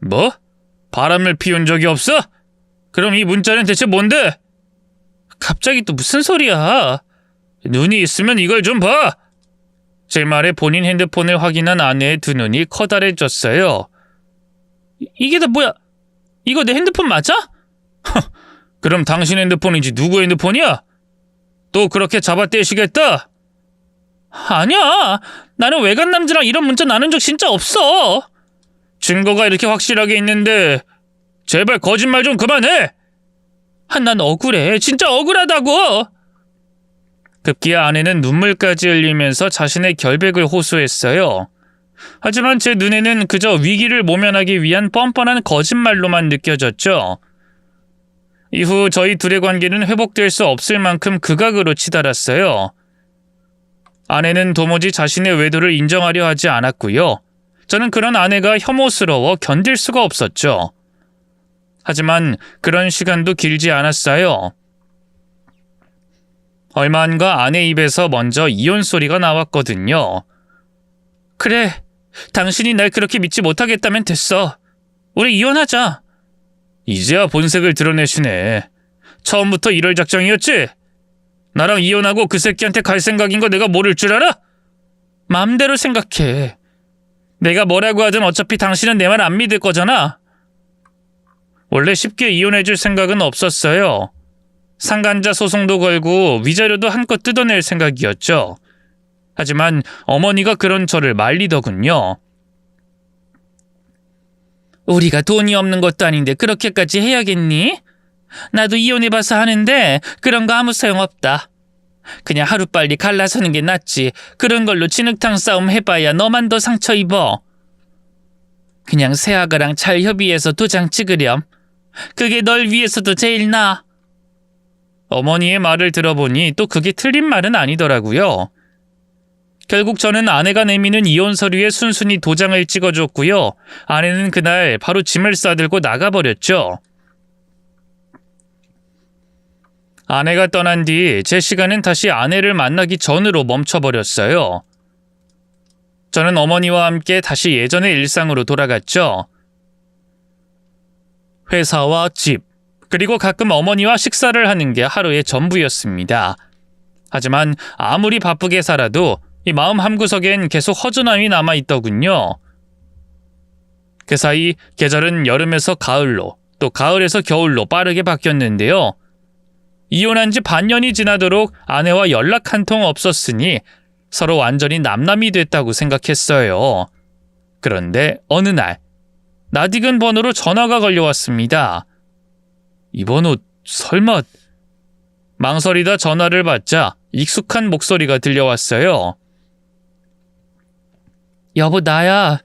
뭐? 바람을 피운 적이 없어? 그럼 이 문자는 대체 뭔데? 갑자기 또 무슨 소리야? 눈이 있으면 이걸 좀 봐. 제 말에 본인 핸드폰을 확인한 아내의 두 눈이 커다래졌어요. 이게 다 뭐야? 이거 내 핸드폰 맞아? 그럼 당신 핸드폰인지 누구 핸드폰이야? 또 그렇게 잡아떼시겠다? 아니야. 나는 외간 남자랑 이런 문자 나눈 적 진짜 없어. 증거가 이렇게 확실하게 있는데 제발 거짓말 좀 그만해. 난 억울해. 진짜 억울하다고. 급기야 아내는 눈물까지 흘리면서 자신의 결백을 호소했어요. 하지만 제 눈에는 그저 위기를 모면하기 위한 뻔뻔한 거짓말로만 느껴졌죠. 이후 저희 둘의 관계는 회복될 수 없을 만큼 극악으로 치달았어요. 아내는 도무지 자신의 외도를 인정하려 하지 않았고요. 저는 그런 아내가 혐오스러워 견딜 수가 없었죠. 하지만 그런 시간도 길지 않았어요. 얼마 안가 아내 입에서 먼저 이혼 소리가 나왔거든요. 그래, 당신이 날 그렇게 믿지 못하겠다면 됐어. 우리 이혼하자. 이제야 본색을 드러내시네. 처음부터 이럴 작정이었지? 나랑 이혼하고 그 새끼한테 갈 생각인 거 내가 모를 줄 알아? 마음대로 생각해. 내가 뭐라고 하든 어차피 당신은 내 말 안 믿을 거잖아. 원래 쉽게 이혼해줄 생각은 없었어요. 상간자 소송도 걸고 위자료도 한껏 뜯어낼 생각이었죠. 하지만 어머니가 그런 저를 말리더군요. 우리가 돈이 없는 것도 아닌데 그렇게까지 해야겠니? 나도 이혼해봐서 하는데 그런 거 아무 소용없다. 그냥 하루빨리 갈라서는 게 낫지. 그런 걸로 진흙탕 싸움 해봐야 너만 더 상처 입어. 그냥 새아가랑 잘 협의해서 도장 찍으렴. 그게 널 위해서도 제일 나아. 어머니의 말을 들어보니 또 그게 틀린 말은 아니더라고요. 결국 저는 아내가 내미는 이혼 서류에 순순히 도장을 찍어줬고요. 아내는 그날 바로 짐을 싸들고 나가버렸죠. 아내가 떠난 뒤 제 시간은 다시 아내를 만나기 전으로 멈춰버렸어요. 저는 어머니와 함께 다시 예전의 일상으로 돌아갔죠. 회사와 집, 그리고 가끔 어머니와 식사를 하는 게 하루의 전부였습니다. 하지만 아무리 바쁘게 살아도 이 마음 한구석엔 계속 허전함이 남아있더군요. 그 사이 계절은 여름에서 가을로, 또 가을에서 겨울로 빠르게 바뀌었는데요. 이혼한 지 반년이 지나도록 아내와 연락 한 통 없었으니 서로 완전히 남남이 됐다고 생각했어요. 그런데 어느 날 낯익은 번호로 전화가 걸려왔습니다. 이 번호 설마... 망설이다 전화를 받자 익숙한 목소리가 들려왔어요. 여보, 나야.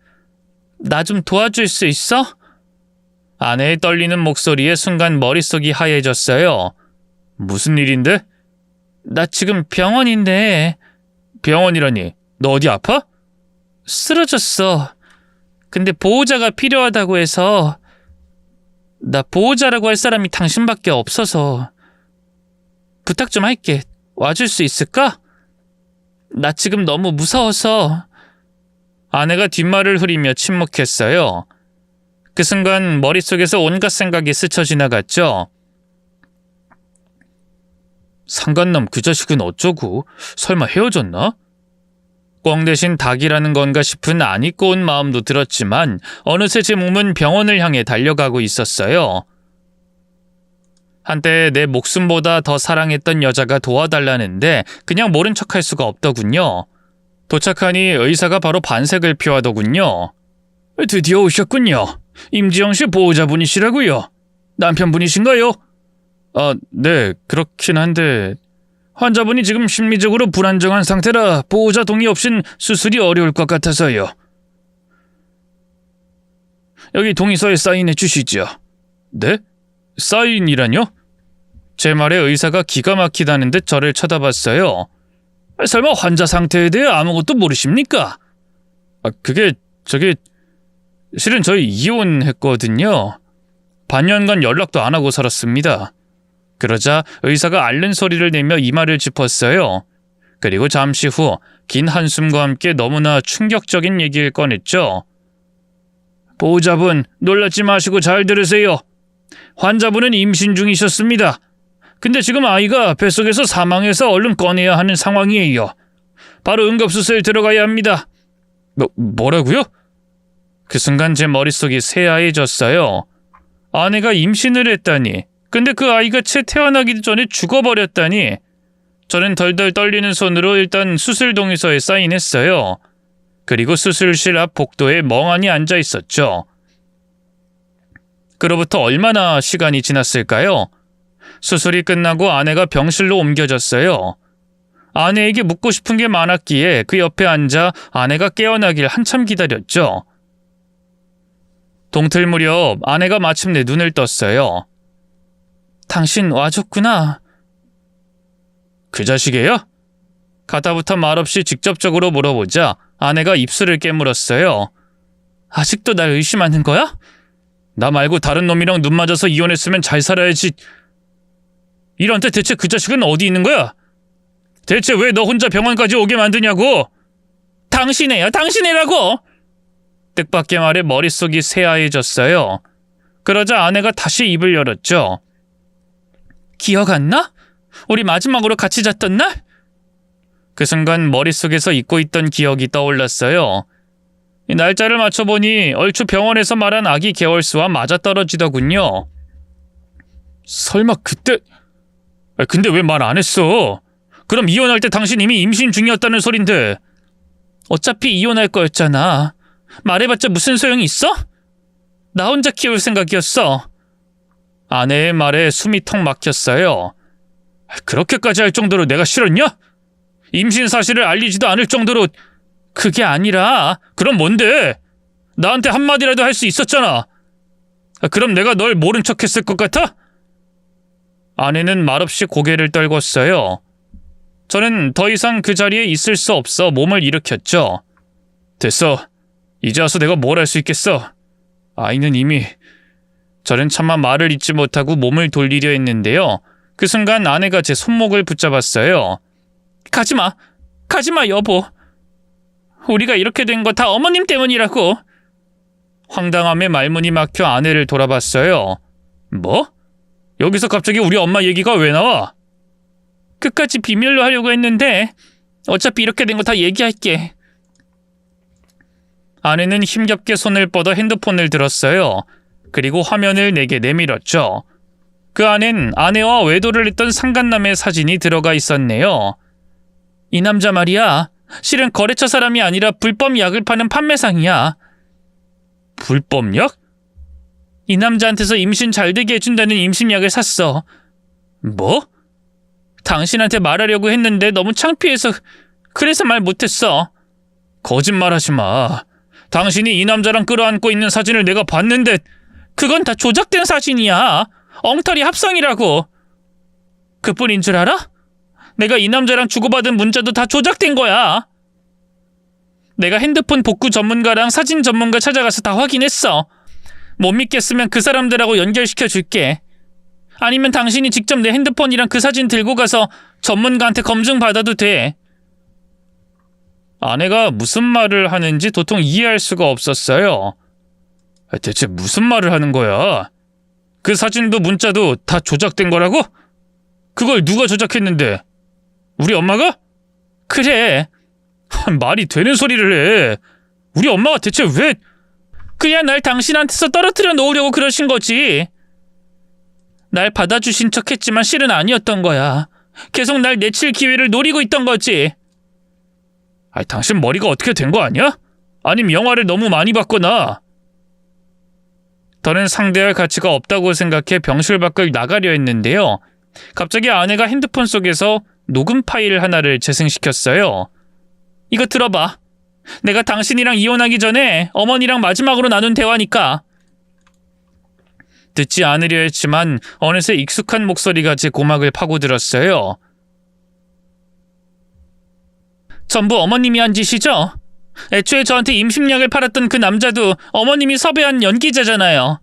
나 좀 도와줄 수 있어? 아내의 떨리는 목소리에 순간 머릿속이 하얘졌어요. 무슨 일인데? 나 지금 병원인데. 병원이라니? 너 어디 아파? 쓰러졌어. 근데 보호자가 필요하다고 해서. 나 보호자라고 할 사람이 당신밖에 없어서. 부탁 좀 할게. 와줄 수 있을까? 나 지금 너무 무서워서. 아내가 뒷말을 흐리며 침묵했어요. 그 순간 머릿속에서 온갖 생각이 스쳐 지나갔죠. 상간남 그 자식은 어쩌고? 설마 헤어졌나? 꽝 대신 닭이라는 건가 싶은 안 입고 온 마음도 들었지만 어느새 제 몸은 병원을 향해 달려가고 있었어요. 한때 내 목숨보다 더 사랑했던 여자가 도와달라는데 그냥 모른 척할 수가 없더군요. 도착하니 의사가 바로 반색을 표하더군요. 드디어 오셨군요. 임지영 씨 보호자분이시라고요? 남편분이신가요? 네, 그렇긴 한데 환자분이 지금 심리적으로 불안정한 상태라 보호자 동의 없인 수술이 어려울 것 같아서요. 여기 동의서에 사인해 주시죠. 네? 사인이라뇨? 제 말에 의사가 기가 막히다는 듯 저를 쳐다봤어요. 설마 환자 상태에 대해 아무것도 모르십니까? 그게 실은 저희 이혼했거든요. 반년간 연락도 안 하고 살았습니다. 그러자 의사가 앓는 소리를 내며 이마를 짚었어요. 그리고 잠시 후 긴 한숨과 함께 너무나 충격적인 얘기를 꺼냈죠. 보호자분, 놀라지 마시고 잘 들으세요. 환자분은 임신 중이셨습니다. 근데 지금 아이가 뱃속에서 사망해서 얼른 꺼내야 하는 상황이에요. 바로 응급수술 들어가야 합니다. 뭐라고요? 그 순간 제 머릿속이 새하얘졌어요. 아내가 임신을 했다니. 근데 그 아이가 채 태어나기 전에 죽어버렸다니. 저는 덜덜 떨리는 손으로 일단 수술 동의서에 사인했어요. 그리고 수술실 앞 복도에 멍하니 앉아 있었죠. 그로부터 얼마나 시간이 지났을까요? 수술이 끝나고 아내가 병실로 옮겨졌어요. 아내에게 묻고 싶은 게 많았기에 그 옆에 앉아 아내가 깨어나길 한참 기다렸죠. 동틀 무렵 아내가 마침내 눈을 떴어요. 당신 와줬구나. 그 자식이에요? 가다부터 말없이 직접적으로 물어보자 아내가 입술을 깨물었어요. 아직도 날 의심하는 거야? 나 말고 다른 놈이랑 눈 맞아서 이혼했으면 잘 살아야지. 이런 때 대체 그 자식은 어디 있는 거야? 대체 왜 너 혼자 병원까지 오게 만드냐고? 당신애야, 당신애라고! 뜻밖의 말에 머릿속이 새하얘졌어요. 그러자 아내가 다시 입을 열었죠. 기억 안 나? 우리 마지막으로 같이 잤던 날? 그 순간 머릿속에서 잊고 있던 기억이 떠올랐어요. 이 날짜를 맞춰보니 얼추 병원에서 말한 아기 개월수와 맞아떨어지더군요. 설마 그때... 근데 왜 말 안 했어? 그럼 이혼할 때 당신 이미 임신 중이었다는 소린데. 어차피 이혼할 거였잖아. 말해봤자 무슨 소용이 있어? 나 혼자 키울 생각이었어. 아내의 말에 숨이 턱 막혔어요. 그렇게까지 할 정도로 내가 싫었냐? 임신 사실을 알리지도 않을 정도로... 그게 아니라... 그럼 뭔데? 나한테 한마디라도 할 수 있었잖아. 그럼 내가 널 모른 척 했을 것 같아? 아내는 말없이 고개를 떨궜어요. 저는 더 이상 그 자리에 있을 수 없어 몸을 일으켰죠. 됐어. 이제 와서 내가 뭘 할 수 있겠어. 아이는 이미... 저는 차마 말을 잇지 못하고 몸을 돌리려 했는데요. 그 순간 아내가 제 손목을 붙잡았어요. 가지마! 가지마, 여보! 우리가 이렇게 된 거 다 어머님 때문이라고! 황당함에 말문이 막혀 아내를 돌아봤어요. 뭐? 여기서 갑자기 우리 엄마 얘기가 왜 나와? 끝까지 비밀로 하려고 했는데 어차피 이렇게 된 거 다 얘기할게. 아내는 힘겹게 손을 뻗어 핸드폰을 들었어요. 그리고 화면을 내게 내밀었죠. 그 안엔 아내와 외도를 했던 상간남의 사진이 들어가 있었네요. 이 남자 말이야. 실은 거래처 사람이 아니라 불법 약을 파는 판매상이야. 불법 약? 이 남자한테서 임신 잘 되게 해준다는 임신약을 샀어. 뭐? 당신한테 말하려고 했는데 너무 창피해서 그래서 말 못했어. 거짓말하지 마. 당신이 이 남자랑 끌어안고 있는 사진을 내가 봤는데 그건 다 조작된 사진이야. 엉터리 합성이라고. 그뿐인 줄 알아? 내가 이 남자랑 주고받은 문자도 다 조작된 거야. 내가 핸드폰 복구 전문가랑 사진 전문가 찾아가서 다 확인했어. 못 믿겠으면 그 사람들하고 연결시켜 줄게. 아니면 당신이 직접 내 핸드폰이랑 그 사진 들고 가서 전문가한테 검증 받아도 돼. 아내가 무슨 말을 하는지 도통 이해할 수가 없었어요. 대체 무슨 말을 하는 거야? 그 사진도 문자도 다 조작된 거라고? 그걸 누가 조작했는데? 우리 엄마가? 그래. 말이 되는 소리를 해. 우리 엄마가 대체 왜... 그냥 날 당신한테서 떨어뜨려 놓으려고 그러신 거지. 날 받아주신 척 했지만 실은 아니었던 거야. 계속 날 내칠 기회를 노리고 있던 거지. 아니, 당신 머리가 어떻게 된 거 아니야? 아님 영화를 너무 많이 봤거나. 더는 상대할 가치가 없다고 생각해 병실 밖을 나가려 했는데요. 갑자기 아내가 핸드폰 속에서 녹음 파일 하나를 재생시켰어요. 이거 들어봐. 내가 당신이랑 이혼하기 전에 어머니랑 마지막으로 나눈 대화니까. 듣지 않으려 했지만 어느새 익숙한 목소리가 제 고막을 파고들었어요. 전부 어머님이 한 짓이죠? 애초에 저한테 임신약을 팔았던 그 남자도 어머님이 섭외한 연기자잖아요.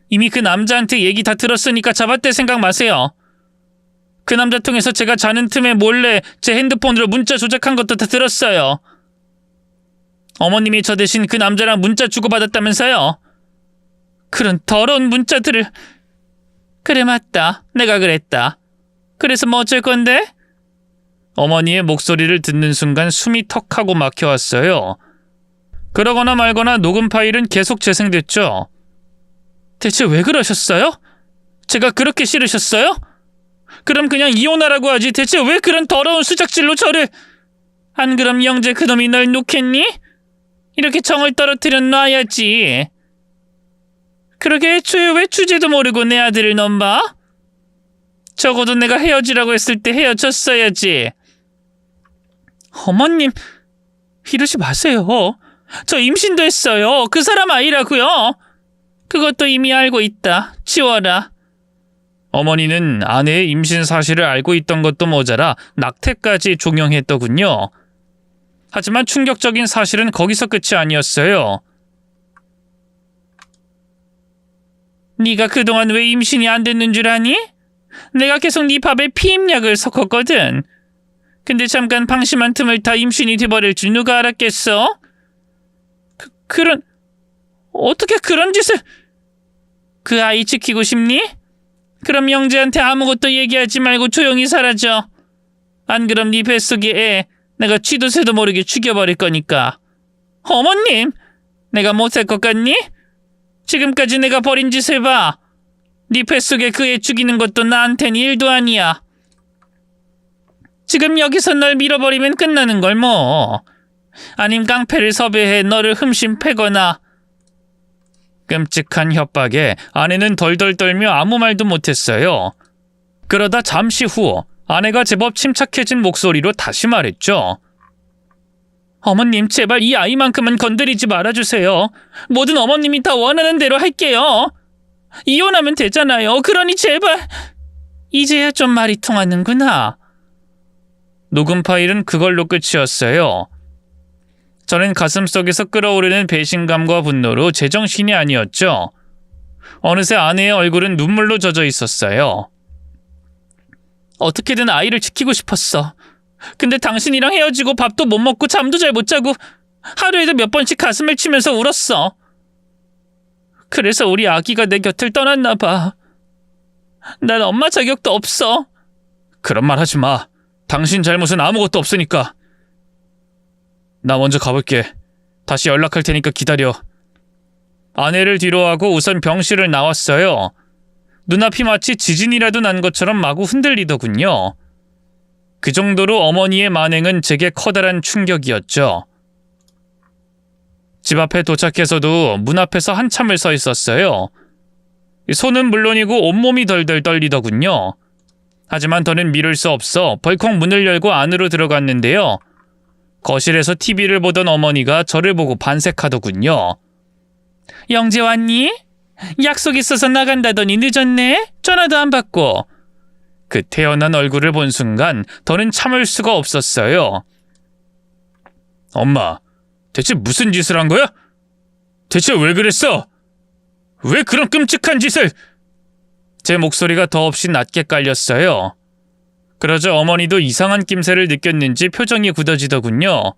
이미 그 남자한테 얘기 다 들었으니까 잡아댈 생각 마세요. 그 남자 통해서 제가 자는 틈에 몰래 제 핸드폰으로 문자 조작한 것도 다 들었어요. 어머님이 저 대신 그 남자랑 문자 주고받았다면서요? 그런 더러운 문자들을... 그래, 맞다. 내가 그랬다. 그래서 뭐 어쩔 건데? 어머니의 목소리를 듣는 순간 숨이 턱하고 막혀왔어요. 그러거나 말거나 녹음 파일은 계속 재생됐죠. 대체 왜 그러셨어요? 제가 그렇게 싫으셨어요? 그럼 그냥 이혼하라고 하지. 대체 왜 그런 더러운 수작질로 저를... 안 그럼 영재 그놈이 널 놓겠니? 이렇게 정을 떨어뜨려 놔야지. 그러게 애초에 왜 주제도 모르고 내 아들을 넘봐? 적어도 내가 헤어지라고 했을 때 헤어졌어야지. 어머님, 이러지 마세요. 저 임신도 했어요. 그 사람 아이라고요. 그것도 이미 알고 있다. 지워라. 어머니는 아내의 임신 사실을 알고 있던 것도 모자라 낙태까지 종용했더군요. 하지만 충격적인 사실은 거기서 끝이 아니었어요. 네가 그동안 왜 임신이 안 됐는 줄 아니? 내가 계속 네 밥에 피임약을 섞었거든. 근데 잠깐 방심한 틈을 타 임신이 돼버릴 줄 누가 알았겠어? 어떻게 그런 짓을... 그 아이 지키고 싶니? 그럼 영재한테 아무것도 얘기하지 말고 조용히 사라져. 안 그럼 네 뱃속의 애 내가 쥐도 새도 모르게 죽여버릴 거니까. 어머님! 내가 못 살 것 같니? 지금까지 내가 벌인 짓을 봐. 네 뱃속에 그 애 죽이는 것도 나한텐 일도 아니야. 지금 여기서 널 밀어버리면 끝나는 걸 뭐. 아님 깡패를 섭외해 너를 흠심 패거나. 끔찍한 협박에 아내는 덜덜 떨며 아무 말도 못했어요. 그러다 잠시 후 아내가 제법 침착해진 목소리로 다시 말했죠. 어머님, 제발 이 아이만큼은 건드리지 말아주세요. 뭐든 어머님이 다 원하는 대로 할게요. 이혼하면 되잖아요. 그러니 제발. 이제야 좀 말이 통하는구나. 녹음 파일은 그걸로 끝이었어요. 저는 가슴속에서 끓어오르는 배신감과 분노로 제정신이 아니었죠. 어느새 아내의 얼굴은 눈물로 젖어 있었어요. 어떻게든 아이를 지키고 싶었어. 근데 당신이랑 헤어지고 밥도 못 먹고 잠도 잘 못 자고 하루에도 몇 번씩 가슴을 치면서 울었어. 그래서 우리 아기가 내 곁을 떠났나 봐. 난 엄마 자격도 없어. 그런 말 하지 마. 당신 잘못은 아무것도 없으니까. 나 먼저 가볼게. 다시 연락할 테니까 기다려. 아내를 뒤로하고 우선 병실을 나왔어요. 눈앞이 마치 지진이라도 난 것처럼 마구 흔들리더군요. 그 정도로 어머니의 만행은 제게 커다란 충격이었죠. 집 앞에 도착해서도 문 앞에서 한참을 서 있었어요. 손은 물론이고 온몸이 덜덜 떨리더군요. 하지만 더는 미룰 수 없어 벌컥 문을 열고 안으로 들어갔는데요. 거실에서 TV를 보던 어머니가 저를 보고 반색하더군요. 영재 왔니? 약속 있어서 나간다더니 늦었네? 전화도 안 받고. 그 태연한 얼굴을 본 순간 더는 참을 수가 없었어요. 엄마, 대체 무슨 짓을 한 거야? 대체 왜 그랬어? 왜 그런 끔찍한 짓을... 제 목소리가 더없이 낮게 깔렸어요. 그러자 어머니도 이상한 낌새를 느꼈는지 표정이 굳어지더군요.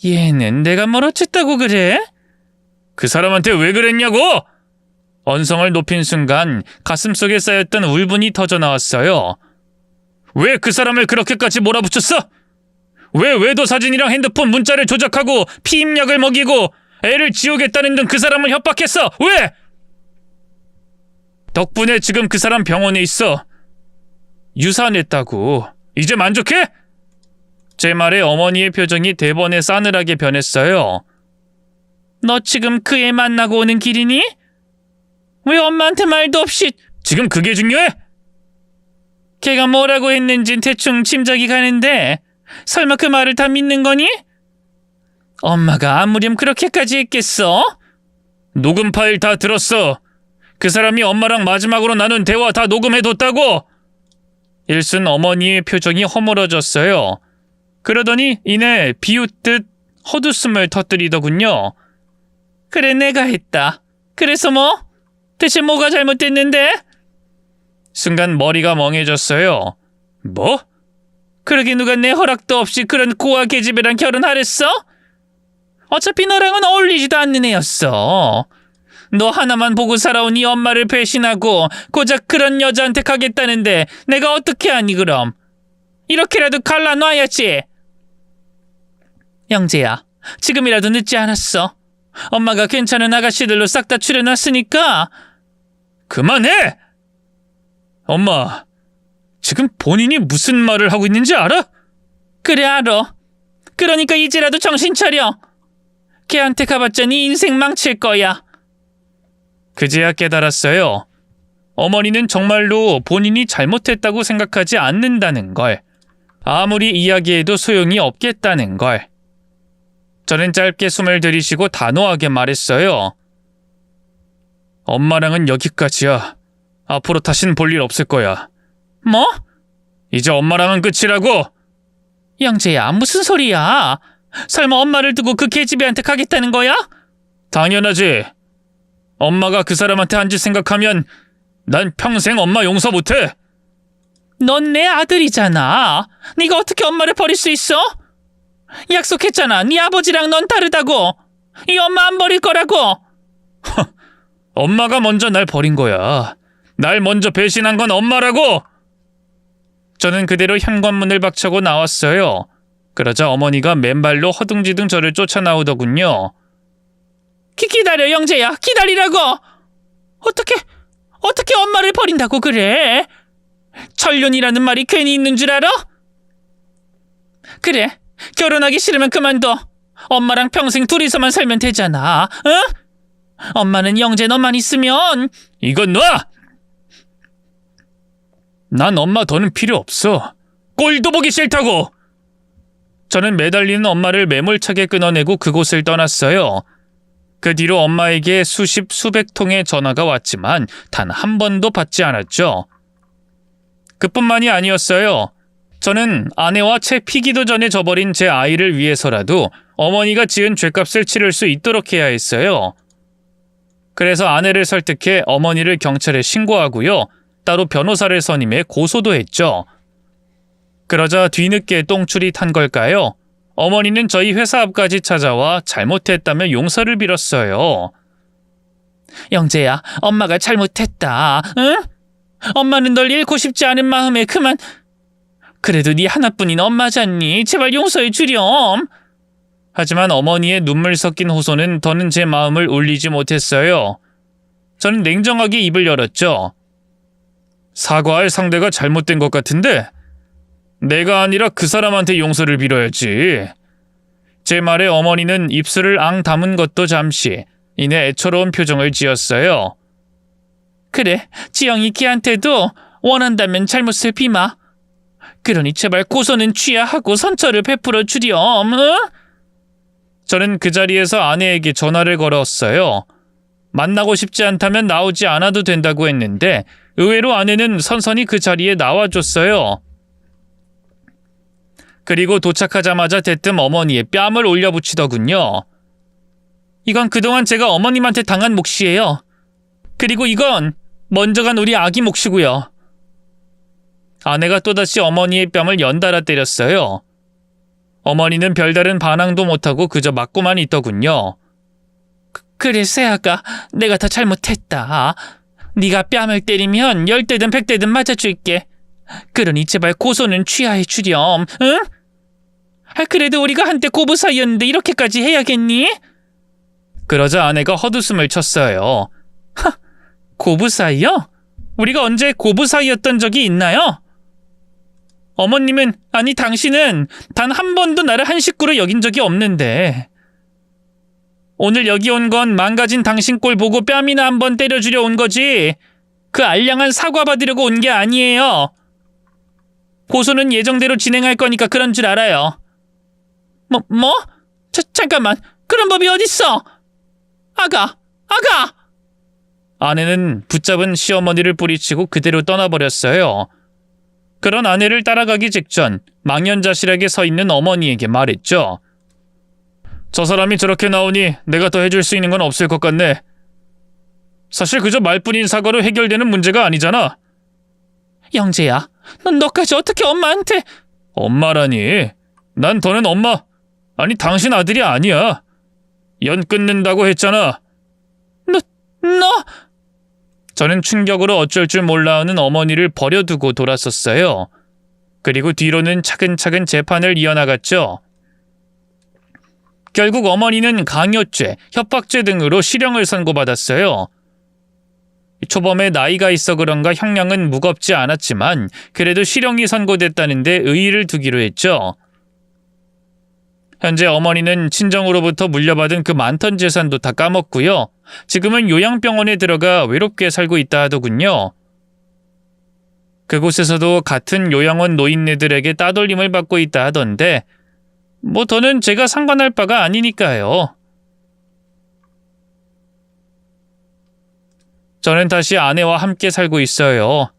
얘는 내가 뭘 어쨌다고 그래? 그 사람한테 왜 그랬냐고! 언성을 높인 순간 가슴속에 쌓였던 울분이 터져나왔어요. 왜 그 사람을 그렇게까지 몰아붙였어? 왜 외도 사진이랑 핸드폰 문자를 조작하고 피임약을 먹이고 애를 지우겠다는 등 그 사람을 협박했어? 왜? 덕분에 지금 그 사람 병원에 있어. 유산했다고. 이제 만족해? 제 말에 어머니의 표정이 대번에 싸늘하게 변했어요. 너 지금 그 애 만나고 오는 길이니? 왜 엄마한테 말도 없이... 지금 그게 중요해? 걔가 뭐라고 했는진 대충 짐작이 가는데 설마 그 말을 다 믿는 거니? 엄마가 아무렴 그렇게까지 했겠어? 녹음 파일 다 들었어. 그 사람이 엄마랑 마지막으로 나눈 대화 다 녹음해뒀다고. 일순 어머니의 표정이 허물어졌어요. 그러더니 이내 비웃듯 헛웃음을 터뜨리더군요. 그래, 내가 했다. 그래서 뭐? 대체 뭐가 잘못됐는데? 순간 머리가 멍해졌어요. 뭐? 그러게 누가 내 허락도 없이 그런 고아 계집애랑 결혼하랬어? 어차피 너랑은 어울리지도 않는 애였어. 너 하나만 보고 살아온 이 엄마를 배신하고 고작 그런 여자한테 가겠다는데 내가 어떻게 하니 그럼? 이렇게라도 갈라놔야지. 영재야, 지금이라도 늦지 않았어. 엄마가 괜찮은 아가씨들로 싹 다 추려놨으니까. 그만해! 엄마, 지금 본인이 무슨 말을 하고 있는지 알아? 그래, 알아. 그러니까 이제라도 정신 차려. 걔한테 가봤자 네 인생 망칠 거야. 그제야 깨달았어요. 어머니는 정말로 본인이 잘못했다고 생각하지 않는다는 걸. 아무리 이야기해도 소용이 없겠다는 걸. 저는 짧게 숨을 들이쉬고 단호하게 말했어요. 엄마랑은 여기까지야. 앞으로 다신 볼 일 없을 거야. 뭐? 이제 엄마랑은 끝이라고. 영재야, 무슨 소리야? 설마 엄마를 두고 그 계집애한테 가겠다는 거야? 당연하지. 엄마가 그 사람한테 한 짓 생각하면 난 평생 엄마 용서 못해. 넌 내 아들이잖아. 네가 어떻게 엄마를 버릴 수 있어? 약속했잖아. 네 아버지랑 넌 다르다고. 이 엄마 안 버릴 거라고. 엄마가 먼저 날 버린 거야. 날 먼저 배신한 건 엄마라고. 저는 그대로 현관문을 박차고 나왔어요. 그러자 어머니가 맨발로 허둥지둥 저를 쫓아나오더군요. 기다려, 영재야. 기다리라고. 어떻게 엄마를 버린다고 그래? 천륜이라는 말이 괜히 있는 줄 알아? 그래, 결혼하기 싫으면 그만둬. 엄마랑 평생 둘이서만 살면 되잖아. 응? 엄마는 영재 너만 있으면. 이건 놔! 난 엄마 더는 필요 없어. 꼴도 보기 싫다고! 저는 매달리는 엄마를 매몰차게 끊어내고 그곳을 떠났어요. 그 뒤로 엄마에게 수십 수백 통의 전화가 왔지만 단 한 번도 받지 않았죠. 그뿐만이 아니었어요. 저는 아내와 채 피기도 전에 저버린 제 아이를 위해서라도 어머니가 지은 죗값을 치를 수 있도록 해야 했어요. 그래서 아내를 설득해 어머니를 경찰에 신고하고요. 따로 변호사를 선임해 고소도 했죠. 그러자 뒤늦게 똥줄이 탄 걸까요? 어머니는 저희 회사 앞까지 찾아와 잘못했다며 용서를 빌었어요. 영재야, 엄마가 잘못했다. 응? 엄마는 널 잃고 싶지 않은 마음에 그만. 그래도 네 하나뿐인 엄마잖니. 제발 용서해 주렴. 하지만 어머니의 눈물 섞인 호소는 더는 제 마음을 울리지 못했어요. 저는 냉정하게 입을 열었죠. 사과할 상대가 잘못된 것 같은데 내가 아니라 그 사람한테 용서를 빌어야지. 제 말에 어머니는 입술을 앙 다문 것도 잠시 이내 애처로운 표정을 지었어요. 그래, 지영이 걔한테도 원한다면 잘못을 비마. 그러니 제발 고소는 취하하고 선처를 베풀어 주렴. 응? 저는 그 자리에서 아내에게 전화를 걸었어요. 만나고 싶지 않다면 나오지 않아도 된다고 했는데 의외로 아내는 선선히 그 자리에 나와줬어요. 그리고 도착하자마자 대뜸 어머니의 뺨을 올려붙이더군요. 이건 그동안 제가 어머님한테 당한 몫이에요. 그리고 이건 먼저 간 우리 아기 몫이고요. 아내가 또다시 어머니의 뺨을 연달아 때렸어요. 어머니는 별다른 반항도 못하고 그저 맞고만 있더군요. 그래, 새아가 내가 다 잘못했다. 네가 뺨을 때리면 10대든 100대든 맞아줄게. 그러니 제발 고소는 취하해 주렴. 응? 그래도 우리가 한때 고부 사이였는데 이렇게까지 해야겠니? 그러자 아내가 헛웃음을 쳤어요. 고부 사이요? 우리가 언제 고부 사이였던 적이 있나요? 어머님은, 아니 당신은 단 한 번도 나를 한 식구로 여긴 적이 없는데 오늘 여기 온 건 망가진 당신 꼴 보고 뺨이나 한번 때려주려 온 거지 그 알량한 사과 받으려고 온 게 아니에요. 고소는 예정대로 진행할 거니까 그런 줄 알아요. 뭐? 잠깐만, 그런 법이 어딨어? 아가! 아내는 붙잡은 시어머니를 뿌리치고 그대로 떠나버렸어요. 그런 아내를 따라가기 직전 망연자실하게 서 있는 어머니에게 말했죠. 저 사람이 저렇게 나오니 내가 더 해줄 수 있는 건 없을 것 같네. 사실 그저 말뿐인 사과로 해결되는 문제가 아니잖아. 영재야, 넌 너까지 어떻게 엄마한테... 엄마라니? 난 더는 엄마, 아니 당신 아들이 아니야. 연 끊는다고 했잖아. 너... 저는 충격으로 어쩔 줄 몰라 하는 어머니를 버려두고 돌아섰어요. 그리고 뒤로는 차근차근 재판을 이어나갔죠. 결국 어머니는 강요죄, 협박죄 등으로 실형을 선고받았어요. 초범에 나이가 있어 그런가 형량은 무겁지 않았지만 그래도 실형이 선고됐다는데 의의를 두기로 했죠. 현재 어머니는 친정으로부터 물려받은 그 많던 재산도 다 까먹고요. 지금은 요양병원에 들어가 외롭게 살고 있다 하더군요. 그곳에서도 같은 요양원 노인네들에게 따돌림을 받고 있다 하던데 뭐 더는 제가 상관할 바가 아니니까요. 저는 다시 아내와 함께 살고 있어요.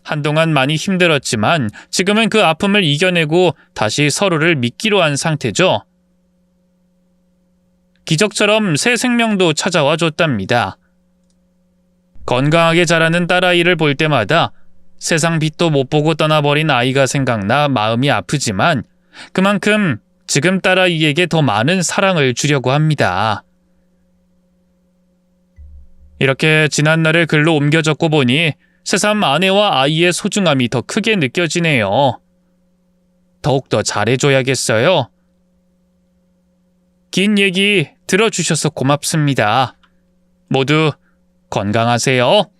한동안 많이 힘들었지만 지금은 그 아픔을 이겨내고 다시 서로를 믿기로 한 상태죠. 기적처럼 새 생명도 찾아와 줬답니다. 건강하게 자라는 딸아이를 볼 때마다 세상 빛도 못 보고 떠나버린 아이가 생각나 마음이 아프지만 그만큼 지금 딸아이에게 더 많은 사랑을 주려고 합니다. 이렇게 지난날을 글로 옮겨 적고 보니 새삼 아내와 아이의 소중함이 더 크게 느껴지네요. 더욱더 잘해줘야겠어요. 긴 얘기 들어주셔서 고맙습니다. 모두 건강하세요.